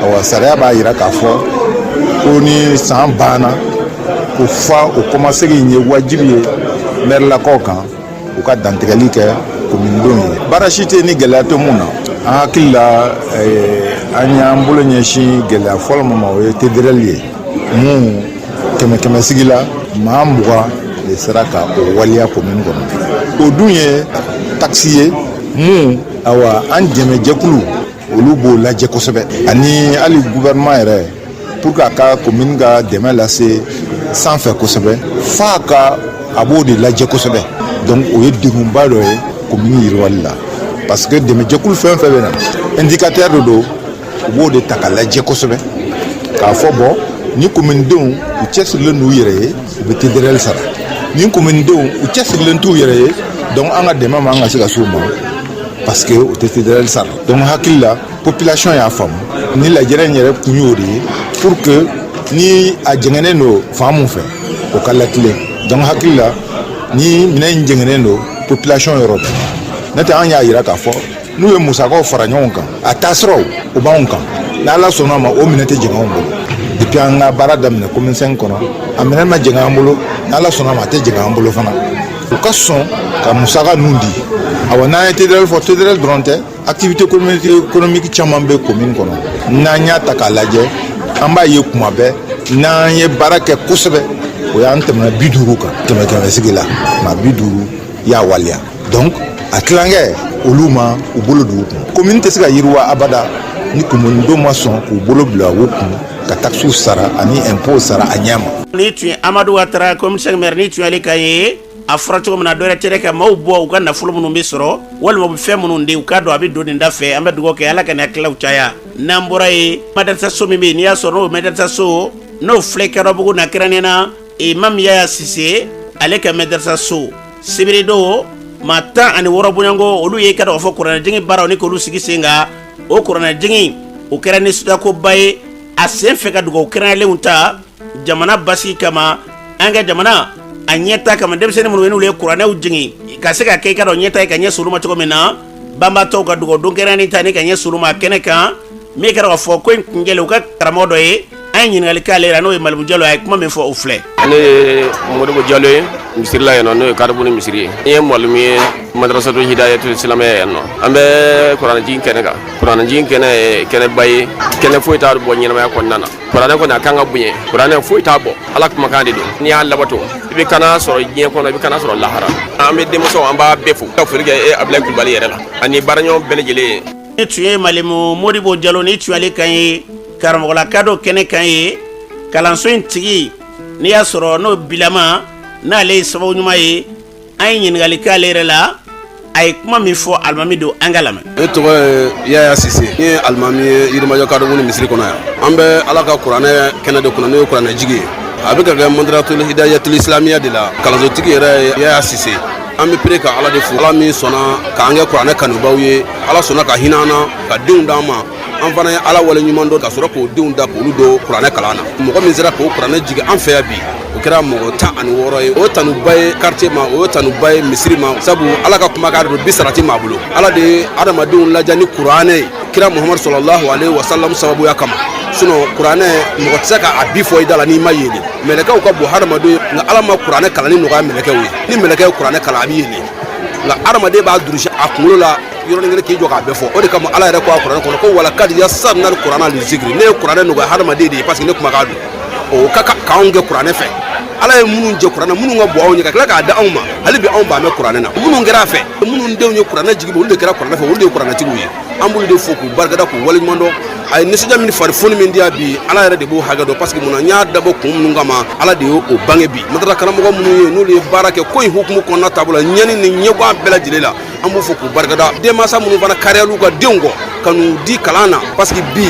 awɔ sariya b'a yira k'a fɔ ko ni san banna ko fa o kɔmasegi in ye wajibi ye maire lakaw kan u ka dantigɛli kɛ commune denw ye baara si tɛ ni gɛlɛya tɛ mun na an hakili la an y'an bolo ɲɛsin gɛlɛya fɔlɔ min ma o ye TDRL ye mun kɛmɛ sigi la maa 20 de sera ka o waliya commune kɔnɔ o dun ye taxe ye mun awa an dɛmɛjɛkulu olu b'o lajɛ kosɛbɛ ani hali gouvernement yɛrɛ pour que a ka commune ka dɛmɛ lase sanfɛ kosɛbɛ f'a ka a b'o de lajɛ kosɛbɛ donc o ye degunba dɔ ye commune yiriwali la parce que dɛmɛjɛkulu fɛn fɛn bɛ na indicateur de don u b'o de ta ka lajɛ kosɛbɛ k'a fɔ bɔn ni commune denw u cɛsirilen d'u yɛrɛ ye u bɛ TDRL sara ni commune denw u cɛsirilen t'u yɛrɛ ye donc an ka dɛmɛ man ka se ka s'u ma parce que u tɛ TDRL sara donc hakili la population y'a faamu ni lajɛrɛ in yɛrɛ kun y'o de ye pour que ni a jɛngɛnen don fan mun fɛ o ka latilen donc hakili la ni minɛn in jɛngɛnen don population yɔrɔ bɛɛ n'o tɛ an y'a yira k'a fɔ n'u ye musakaw fara ɲɔgɔn kan a taasiraw o b'anw kan n'ala sɔnna ma o minɛ tɛ jɛngɛ anw bolo depuis an ka baara daminɛ commune 5 kɔnɔ a minɛ ma jɛngɛ an bolo n'ala sɔnna ma a tɛ jɛngɛ an bolo fana u ka sɔn ka musaka ninnu di awɔ n'an ye TDRL fɔ TDRL dɔrɔn tɛ activité économique caman bɛ commune kɔnɔ n'an y'a ta k'a lajɛ an b'a ye kuma bɛɛ n'an ye baara kɛ kosɛbɛ o y'an tɛmɛna 50 kan kɛmɛ sigi la maa 50 y'a waliya donc a tilankɛ olu ma u bolo don u kun commune tɛ se ka yiriwa abada ni commune denw ma sɔn k'u bolo bila u kun ka taxes sara ani impôt sara a ɲɛ ma. ni tun ye amadu watara commissaire maire ni tun y'ale ka ye a fɔra cogo min na dɔ wɛrɛ tɛ ka maaw bɔ u ka nafolo minnu bɛ sɔrɔ walima u bɛ fɛn minnu di u k'a dɔn a bɛ don nin da fɛ an bɛ dugawu kɛ ala ka nin hakililaw caya n'an bɔra yen madarasa so min bɛ yen n'i y'a sɔrɔ n'o madarasa so n'o filɛ kɛrɛbugu na kɛrɛnkɛrɛnnena imam yaya sise ale ka madarasa so sibiridon maa 10 ani 6 bɔɲɔgɔnko olu ye i ka dɔn k'a fɔ kuranɛjigi baaraw ni k'olu sigi sen kan o kuranɛjigi o kɛra ni sutakoba ye a sen fɛ ka dugawu kɛrɛnkɛrɛnlenw ta jamana basigi kama an ka jamana a ɲɛta kama denmisɛnnin minnu n'olu ye kuranɛw jigin ka se ka kɛ i ka dɔn ɲɛta ye ka ɲɛ sulu ma cogo min na banbatɔw ka dugawu donkɛrɛnin ta ni ka ɲɛ sulu ma kɛnɛ kan min kɛra ka fɔ ko in kunjɛlen u ka karamɔgɔ dɔ ye an ye ɲininkali k'ale la n'o ye Malibu Jalo a ye kuma min fɔ o filɛ. Ne ye Modibo Jalo ye misiri la yan nɔ n'o ye Kadabuni misiri ye. N ye mwalimu ye madrasatu Hidayatul Islamiyya yan nɔ. An bɛ kuranɛjigin kɛnɛ kan. Kuranɛjigin kɛnɛ ye kɛnɛba ye kɛnɛ foyi t'a bɔ ɲɛnamaya kɔnɔna na. Kuranɛ kɔni a kan ka bonya kuranɛ foyi t'a bɔ Ala kumakan de don. N'i y'a labato i bɛ kana sɔrɔ diɲɛ kɔnɔ i bɛ kana sɔrɔ lahara. An bɛ denmisɛnw an b'a bɛɛ fo ka foli kɛ Abdulaye Kulibali yɛrɛ la ani baaraɲɔgɔn bɛɛ lajɛlen. Ni tun ye Malimu Modibo Jalo ni tun ale kan ye karamɔgɔlaka dɔ kɛnɛ kan ye kalanso in tigi n'i y'a sɔrɔ n'o bilama n'ale ye sababu ɲuman ye an ye ɲininkali k'ale yɛrɛ la a ye kuma min fɔ alimami don an ka lamɛn. Ne tɔgɔ ye Yaya Sise ne ye alimami ye Yirimajɔ Kadabuni misiri kɔnɔ yan. An bɛ Ala ka kuranɛ kɛnɛ de kɔnɔ n'o ye kuranɛjigi ye. A bɛ ka kɛ Madrasatul Hidayatul Islamiyya de la kalanzotigi yɛrɛ ye Yaya Sise. An bɛ pere ka Ala de fo Ala min sɔnna k'an kɛ kuranɛ kanubaw ye Ala sɔnna ka hinɛ an na ka denw d'an ma an fana ye Ala wale ɲuman dɔ ka sɔrɔ k'o denw da k'olu don kuranɛ kalan na mɔgɔ min sera k'o kuranɛ jigi an fɛ yan bi o kɛra mɔgɔ 16 ye o tanuba ye quartier ma o tanuba ye misiri ma sabu Ala ka kumakan don bi sarati m'a bolo Ala de ye adamadenw ladiya ni kuranɛ ye kira Muhamadu sallallahu alaihi wasallam sababuya kama sinon kuranɛ mɔgɔ tɛ se ka a bi fɔ i da la n'i ma yeli mɛlɛkɛw ka bon hadamaden ye nka Ala ma kuranɛ kalanni nɔgɔya mɛlɛkɛw ye ni mɛlɛkɛ ye kuranɛ kalan a bɛ yeli nka hadamaden b'a durusi a kunkolo la yɔrɔnin kelen k'i jɔ k'a bɛɛ fɔ o de kama Ala yɛrɛ ko a kuranɛ kɔnɔ ko wala kad yassarna al-Qur'ana lizikri ne ye kuranɛ nɔgɔya hadamaden de ye parce que ne kumakan don o ka k'anw kɛ kuranɛ fɛ Ala ye minnu jɛ kuranɛ minnu ka bon anw ye ka tila k'a da anw ma hali bi anw b'a mɛn kuranɛ na minnu kɛra a fɛ minnu denw ye kuranɛ jigi olu de kɛra kuranɛ fɛ olu de ye kuranɛtigiw ye an b'olu de fo k'u barikada k'u waleɲuman dɔn a ye nisɔndiya min fari foni min diya bi Ala yɛrɛ de b'o hakɛ dɔn parce que munna n y'a dabɔ kun minnu kama Ala de y'o bange bi madrasa karamɔgɔ minnu ye n'olu ye baara kɛ ko in hukumu kɔnɔna taabolo la ɲɛni ni ɲɛguwan bɛɛ lajɛlen la an b'u fo k'u barikada denmansa minnu fana kariyal'u ka denw kɔ ka n'u di kalan na parce que bi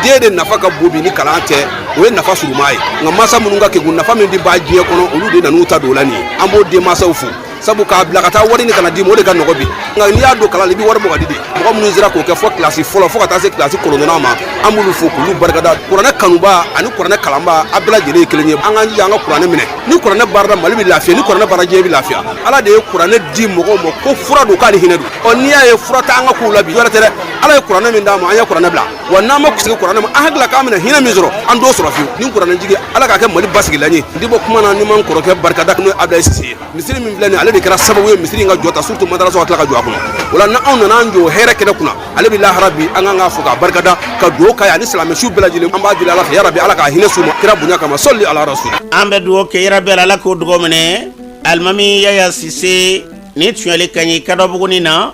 den de nafa ka bon bi ni kalan tɛ o ye nafa suruma ye nka mansa minnu ka kekun nafa min di b'a diɲɛ kɔnɔ olu de nan'u ta don o la nin ye an b'o denmansaw fo sabu k'a bila ka taa wari ni kana di ma o de ka nɔgɔ bi nka n'i y'a don kalan la i bɛ wari bɔ ka di de mɔgɔ minnu sera k'o kɛ fɔ kilasi fɔlɔ fo ka taa se kilasi 9nan ma an b'olu fo k'olu barikada kuranɛ kanuba ani kuranɛ kalanba a bɛɛ lajɛlen ye kelen ye an k'an jija an ka kuranɛ minɛ ni kuranɛ baarada Mali bɛ lafiya ni kuranɛ baara diɲɛ bɛ lafiya Ala de ye kuranɛ di mɔgɔw ma ko fura don k'ale hinɛ don n'i y'a ye fura tɛ an ka kow la bi yɔrɔ tɛ dɛ Ala ye kuranɛ min d'an ma an ye kuranɛ bila wa n'an ma segin kuranɛ ma an hakili la k'an bɛna hinɛ min sɔrɔ an t'o sɔrɔ fiyewu ni kuranɛ jigi Ala k'a kɛ Mali basigilan ye n tɛ bɔ kuma na ni ma n kɔrɔkɛ barikada n'o ye Abdulaye Sise ye misiri min filɛ nin ale de kɛra sababu ye misiri in ka jɔ ta surtout madrasa ka tila ka jɔ a kɔnɔ o la n'anw nana an jɔ hɛrɛ kɛnɛ kunna ale bɛ lahara bi an kan k'a fɔ k'a barikada ka dugawu k'a ye ani silamɛsiw bɛɛ lajɛlen an b'a deli Ala fɛ yarabi Ala k'a hinɛ s'u ma kira bonya kama sɔli ala rasul an bɛ dugawu kɛ yarabi Ala k'o dugawu minɛ alimami Yaya Sise ni tun y'ale kan ye Kadɔbuguni na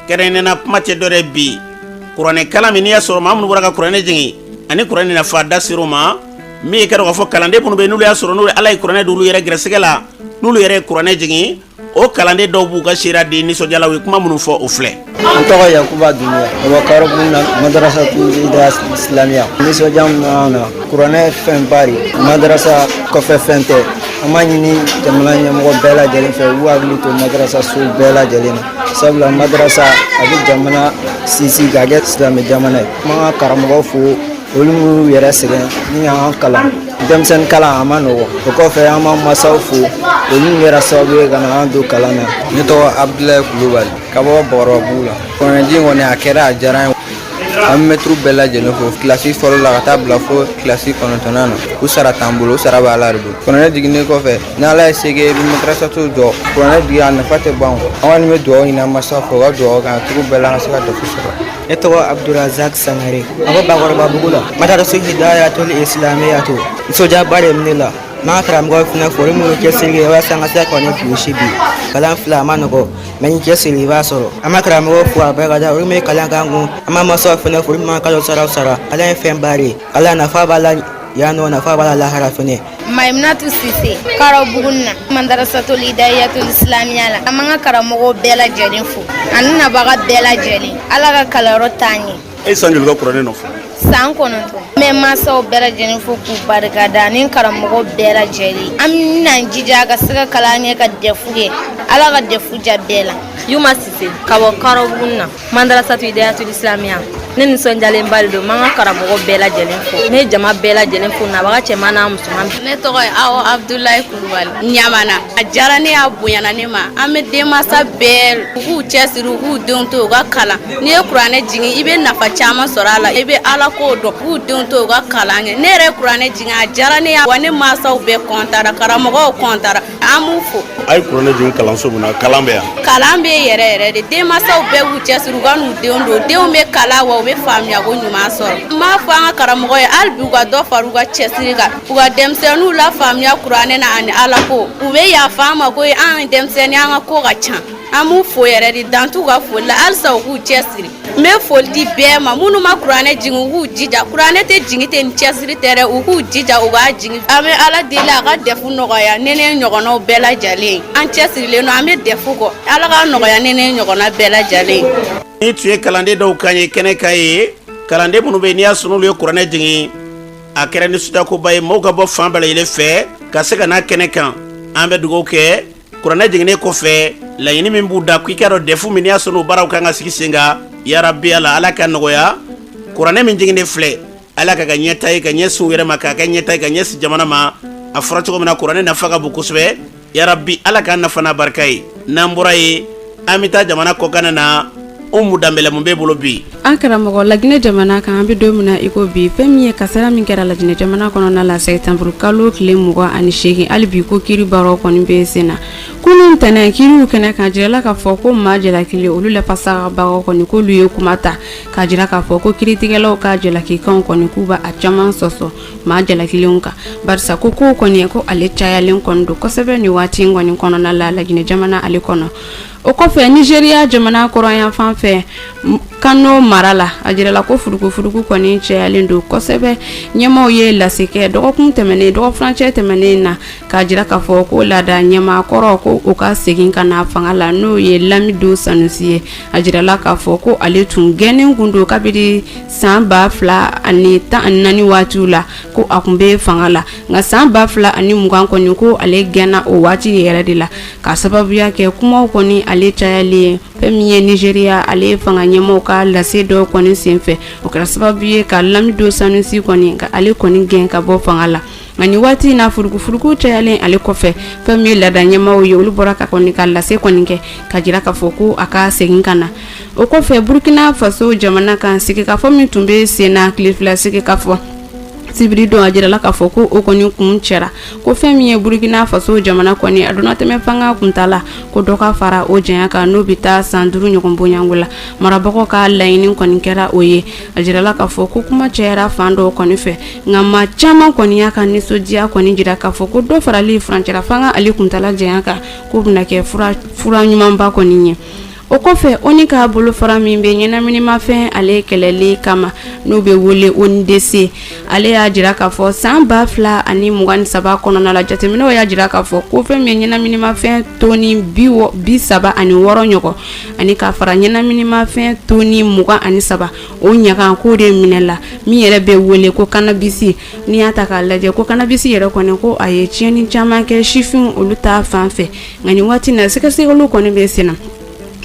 kɛrɛnkɛrɛnnena kuma tɛ dɔ wɛrɛ bi kuranɛ kalan min n'i y'a sɔrɔ maa minnu bɔra ka kuranɛ jigin ani kuranɛ nafa da ser'u ma min ye kɛra k'a fɔ kalanden minnu bɛ yen n'olu y'a sɔrɔ n'olu Ala ye kuranɛ d'olu yɛrɛ gɛrɛsɛgɛ la n'olu yɛrɛ ye kuranɛ jigin o kalanden dɔw b'u ka sera di nisɔndiyala u ye kuma minnu fɔ o filɛ. N tɔgɔ Yakuba Duniya o bɛ Kadɔbuguni na madrasatul Hidayatul Islamiyya nisɔndiya min b'an na kuranɛ fɛn ba de madrasa kɔfɛ fɛn tɛ an b'a ɲini jamana ɲɛmɔgɔ bɛɛ lajɛlen fɛ u k'u hakili to madrasa so bɛɛ lajɛlen na sabula madrasa a bɛ jamana sinsin k'a kɛ silamɛ jamana ye an b'an ka karamɔgɔw fo olu minnu yɛrɛ sɛgɛn ni y'an kalan denmisɛnnin kalan a ma nɔgɔ o kɔfɛ an b'an masaw fo olu kɛra sababu ye ka na an don kalan na. Ne tɔgɔ Abdulaye Kulibali ka bɔ Bakɔrɔbabugu la kuranɛji kɔni a kɛra a diyara n ye an bɛ mɛtiriw bɛɛ lajɛlen fo kilasi fɔlɔ la ka taa bila fo kilasi 9nan na u sara t'an bolo u sara bɛ Ala de bolo kuranɛ jiginnen kɔfɛ ni Ala ye se kɛ i bɛ madrasaso jɔ kuranɛ jigi a nafa tɛ ban an kɔni bɛ dugawu ɲini an masaw fɛ u ka dugawu k'an cogo bɛɛ la an ka se ka defu sɔrɔ. Ne tɔgɔ Abdurazak Sangare a bɔ Bakɔrɔbabugu la madrasatul Hidayatul Islamiyya nisɔndiyaba de bɛ ne la n'an ka karamɔgɔ fana fo olu minnu cɛsiri kɛ walasa an ka se ka kɔni kulusi bi kalan fila a ma nɔgɔ mɛ ni cɛsiri i b'a sɔrɔ an b'a karamɔgɔ fo a barikada olu min kalan k'an kun an b'a masaw fana fo olu min kalo sara sara kalan ye fɛn ba de ye ala nafa b'a la yan nɔ nafa b'a la lahara fana. Maimunatu Sise Kadɔbuguni na madrasatul Hidayatul Islamiyya la an b'an ka karamɔgɔw bɛɛ lajɛlen fo ani nabaga bɛɛ lajɛlen Ala ka kalanyɔrɔ t'an ye. E san joli ka kuranɛ nɔfɛ? San 9 n bɛ masaw bɛɛ lajɛlen fo k'u barikada ani karamɔgɔ bɛɛ lajɛlen an bɛna jija ka se ka kalan kɛ ka defu kɛ Ala ka defu diya bɛɛ la. Yuma Sise ka bɔ Kadɔbuguni na madrasatul Hidayatul Islamiyya ne nisɔndiyalen ba de don m'an ka karamɔgɔ bɛɛ lajɛlen fo ne ye jama bɛɛ lajɛlen fo nabaga cɛman n'a musoman. Ne tɔgɔ ye Awa Abdulayi Kulubali Ɲamana. A diyara ne y'a bonyana ne ma an bɛ denmansa bɛɛ u k'u cɛsiri u k'u denw to u ka kalan n'i ye kuranɛ jigin i bɛ nafa caman sɔrɔ a la i bɛ Ala ko dɔn k'u denw to u ka kalan kɛ ne yɛrɛ ye kuranɛ jigin a diyara ne ye wa ne mansaw bɛɛ kɔntara karamɔgɔw kɔntara an b'u fo. A ye kuranɛ jigin kalanso mun na kalan bɛ yan. Kalan bɛ yɛrɛ yɛrɛ de denmansaw bɛɛ k'u cɛsiri u ka n'u denw don denw bɛ kalan wa u bɛ faamuya ko ɲuman sɔrɔ. N b'a fɔ an ka karamɔgɔ ye hali bi u ka dɔ fara u ka cɛsiri kan u ka denmisɛnninw la faamuya kuranɛ na ani Ala ko u bɛ yafa an ma ko an ye denmisɛnnin an ka ko ka ca an b'u fo yɛrɛ de dan t'u ka foli la halisa u k'u cɛsiri n bɛ foli di bɛɛ ma minnu ma kuranɛ jigin u k'u jija kuranɛ tɛ jigin ten ni cɛsiri tɛ dɛ u k'u jija u k'a jigin an bɛ Ala deli a ka dɛfu nɔgɔya ne ɲɔgɔnnaw bɛɛ lajɛlen an cɛsirilen don an bɛ dɛfu kɔ Ala ka nɔgɔya ne ɲɔgɔnna bɛɛ lajɛlen. Ni tun ye kalanden dɔw kan ye kɛnɛ kan ye kalanden minnu bɛ yen n'i y'a sɔrɔ olu ye kuranɛ jigin a kɛra ni sudakoba ye maaw ka bɔ fan bɛɛ lajɛlen fɛ ka se ka n'a kɛnɛ kan an bɛ dugawu kɛ kuranɛ jiginnen kɔfɛ laɲini min b'u da k'i k'a dɔn dɛfu min n'i y'a sɔrɔ o baaraw kan ka sigi sen kan yarabi Ala ka nɔgɔya kuranɛ min jiginnen filɛ Ala ka ɲɛta ye ka ɲɛsin u yɛrɛ ma k'a kɛ ɲɛta ye ka ɲɛsin jamana ma a fɔra cogo min na kuranɛ nafa ka bon kosɛbɛ yarabi Ala k'a nafa n'a barika ye n'an bɔra ye an bɛ taa jamana kɔkan na Umu Danbɛlɛ mun b'e bolo bi. An karamɔgɔ Laginɛ jamana kan an bɛ don min na i ko bi fɛn min ye kasara min kɛra Laginɛ jamana kɔnɔna la sɛtanburu kalo tile 28 hali bi ko kiiri baaraw kɔni bɛ sen na kunun ntɛnɛn kiiriw kɛnɛ kan jirala k'a fɔ ko maa jalakili olu lafasabagaw kɔni k'olu ye kuma ta k'a jira k'a fɔ ko kiiritigɛlaw ka jalakikanw kɔni k'u b'a caman sɔsɔ maa jalakilenw kan barisa ko kow kɔni ko ale cayalen kɔni don kosɛbɛ ni waati in kɔni kɔnɔna la Laginɛ jamana ale kɔnɔ. O kɔfɛ Nigeria jamana kɔrɔyan fan fɛ Kano mara la a jirala ko furuku kɔni cayalen don kosɛbɛ ɲɛmaaw ye lasekɛ dɔgɔkun tɛmɛnen dɔgɔfurancɛ tɛmɛnen na k'a jira k'a fɔ ko laada ɲɛmaa kɔrɔ ko u ka segin ka na fanga la n'o ye Lamido Sanusi ye a jirala k'a fɔ ko ale tun gɛnnen kun don kabini san 2014 waatiw la ko a kun bɛ fanga la nka san 2020 kɔni ko ale gɛnna o waati yɛrɛ de la ka sababuya kɛ kumaw kɔni ale cayalen fɛn min ye Nigeria ale fanga ɲɛmaaw ka lase dɔ kɔni senfɛ o kɛra sababu ye ka Lamido Sanusi kɔni ka ale kɔni gɛn ka bɔ fanga la nka ni waati na furuku cayalen ale kɔfɛ fɛn min ye laada ɲɛmaaw ye olu bɔra ka kɔni ka lase kɔni kɛ ka jira k'a fɔ ko a ka segin ka na o kɔfɛ Burkina Faso jamana kan sigikafɔ min tun bɛ sen na tile fila sigikafɔ sibiri don a jirala k'a fɔ ko o kɔni kun cɛra ko fɛn min ye Burkina Faso jamana kɔni a donna tɛmɛ fanga kuntala ko dɔ ka fara o janya kan n'o bɛ taa san 5 ɲɔgɔn bɔɲango la marabagaw ka laɲini kɔni kɛra o ye a jirala k'a fɔ ko kuma cayara fan dɔw kɔni fɛ nka maa caman kɔni y'a ka nisɔndiya kɔni jira k'a fɔ ko dɔ farali furancɛla fanga ale kuntala janya kan ko bɛna kɛ fura ɲumanba kɔni ye. O kɔfɛ ONU ka bolofara min bɛ ɲɛnaminimafɛn ale kɛlɛli kama n'o bɛ wele ONUDC ale y'a jira k'a fɔ san 2023 kɔnɔna la jateminɛw y'a jira k'a fɔ ko fɛn min ye ɲɛnaminimafɛn toni 36 ɲɔgɔn ani k'a fara ɲɛnaminimafɛn toni 23 o ɲaga ko de minɛ la min yɛrɛ bɛ wele ko cannabis n'i y'a ta k'a lajɛ ko cannabis yɛrɛ kɔni ko a ye tiɲɛni caman kɛ sifin olu ta fan fɛ nka nin waati na sɛgɛsɛgɛliw kɔni bɛ sen na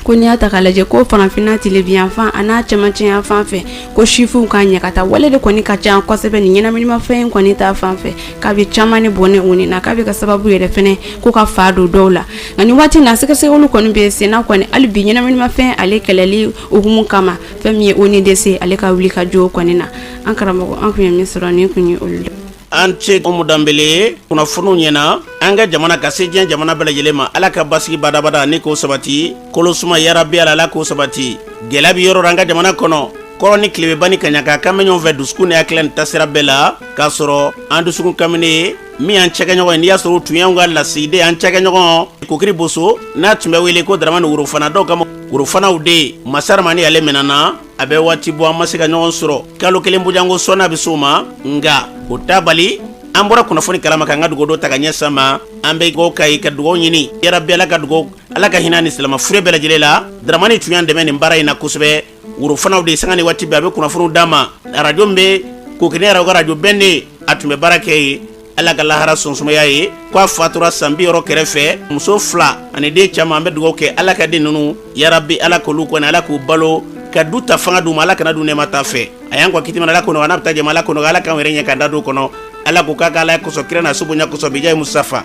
ko n'i y'a ta k'a lajɛ ko farafinna television fan a n'a cɛmancɛ yan fan fɛ ko sifuw ka ɲagata wale de kɔni ka ca kosɛbɛ ni ɲɛnaminimafɛn kɔni ta fan fɛ k'a bɛ caman ni bɔnɛ o ni na k'a bɛ ka sababu yɛrɛ fɛnɛ ko ka fa don dɔw la nka nin waati na sɛgɛsɛgɛliw kɔni bɛ sen na kɔni hali bi ɲɛnaminimafɛn ale kɛlɛli hukumu kama fɛn min ye ONUDC ale ka wuli ka jɔ o kɔni na an karamɔgɔ an kun ye min sɔrɔ nin kun ye olu la. An cɛ Umu Danbɛlɛ kunnafoniw ɲɛna an ka jamana ka se diɲɛ jamana bɛɛ lajɛlen ma Ala ka basigi badabada ni k'o sabati kolosuma yarabi Ala k'o sabati gɛlɛya bɛ yɔrɔ an ka jamana kɔnɔ kɔrɔ ni tile bɛ ban ni kaɲaka kan bɛ ɲɔgɔn fɛ dusukun ni hakili ni tasira bɛɛ la k'a sɔrɔ an dusukun kaminen min an cɛkɛɲɔgɔn ye n'i y'a sɔrɔ tun y'anw ka lasigiden an cɛkɛɲɔgɔn Kokiri Boso n'a tun bɛ wele ko Daramani Worofana dɔw kama Worofanaw de Masaramani ale minɛna a bɛ waati bɔ an ma se ka ɲɔgɔn sɔrɔ kalo kelen bojango sɔnna bɛ s'o ma nka o t'a bali an bɔra kunnafoni kalama k'an ka dugawu dɔ ta ka ɲɛsin ma an bɛ dugawu k'a ye ka dugawu ɲini yarabi Ala ka dugawu Ala ka hinɛ ni silamɛ fure bɛɛ lajɛlen la Daramani tun y'an dɛmɛ nin baara in na kosɛbɛ Worofanaw de sanga ni waati bɛɛ a bɛ kunnafoniw d'a ma radio min bɛ Kokiri yɛrɛ ka radio bɛn de a tun bɛ baara kɛ ye Ala ka lahara sɔnsumaya ye ko a fatura san 60 kɛrɛfɛ muso 2 ani den caman an bɛ dugawu kɛ Ala ka den ninnu yarabi Ala k'olu kɔni Ala k'u balo ka du ta fanga d'u ma ala kana du nɛɛma ta fɛ a y'an kɔ kitimana ala kono a n'a bɛ taa jama ala kono ala k'an yɛrɛ ɲɛ k'an da du kɔnɔ ala ko k'a ka ala kosɔn kira na subonya kosɔn bija musafa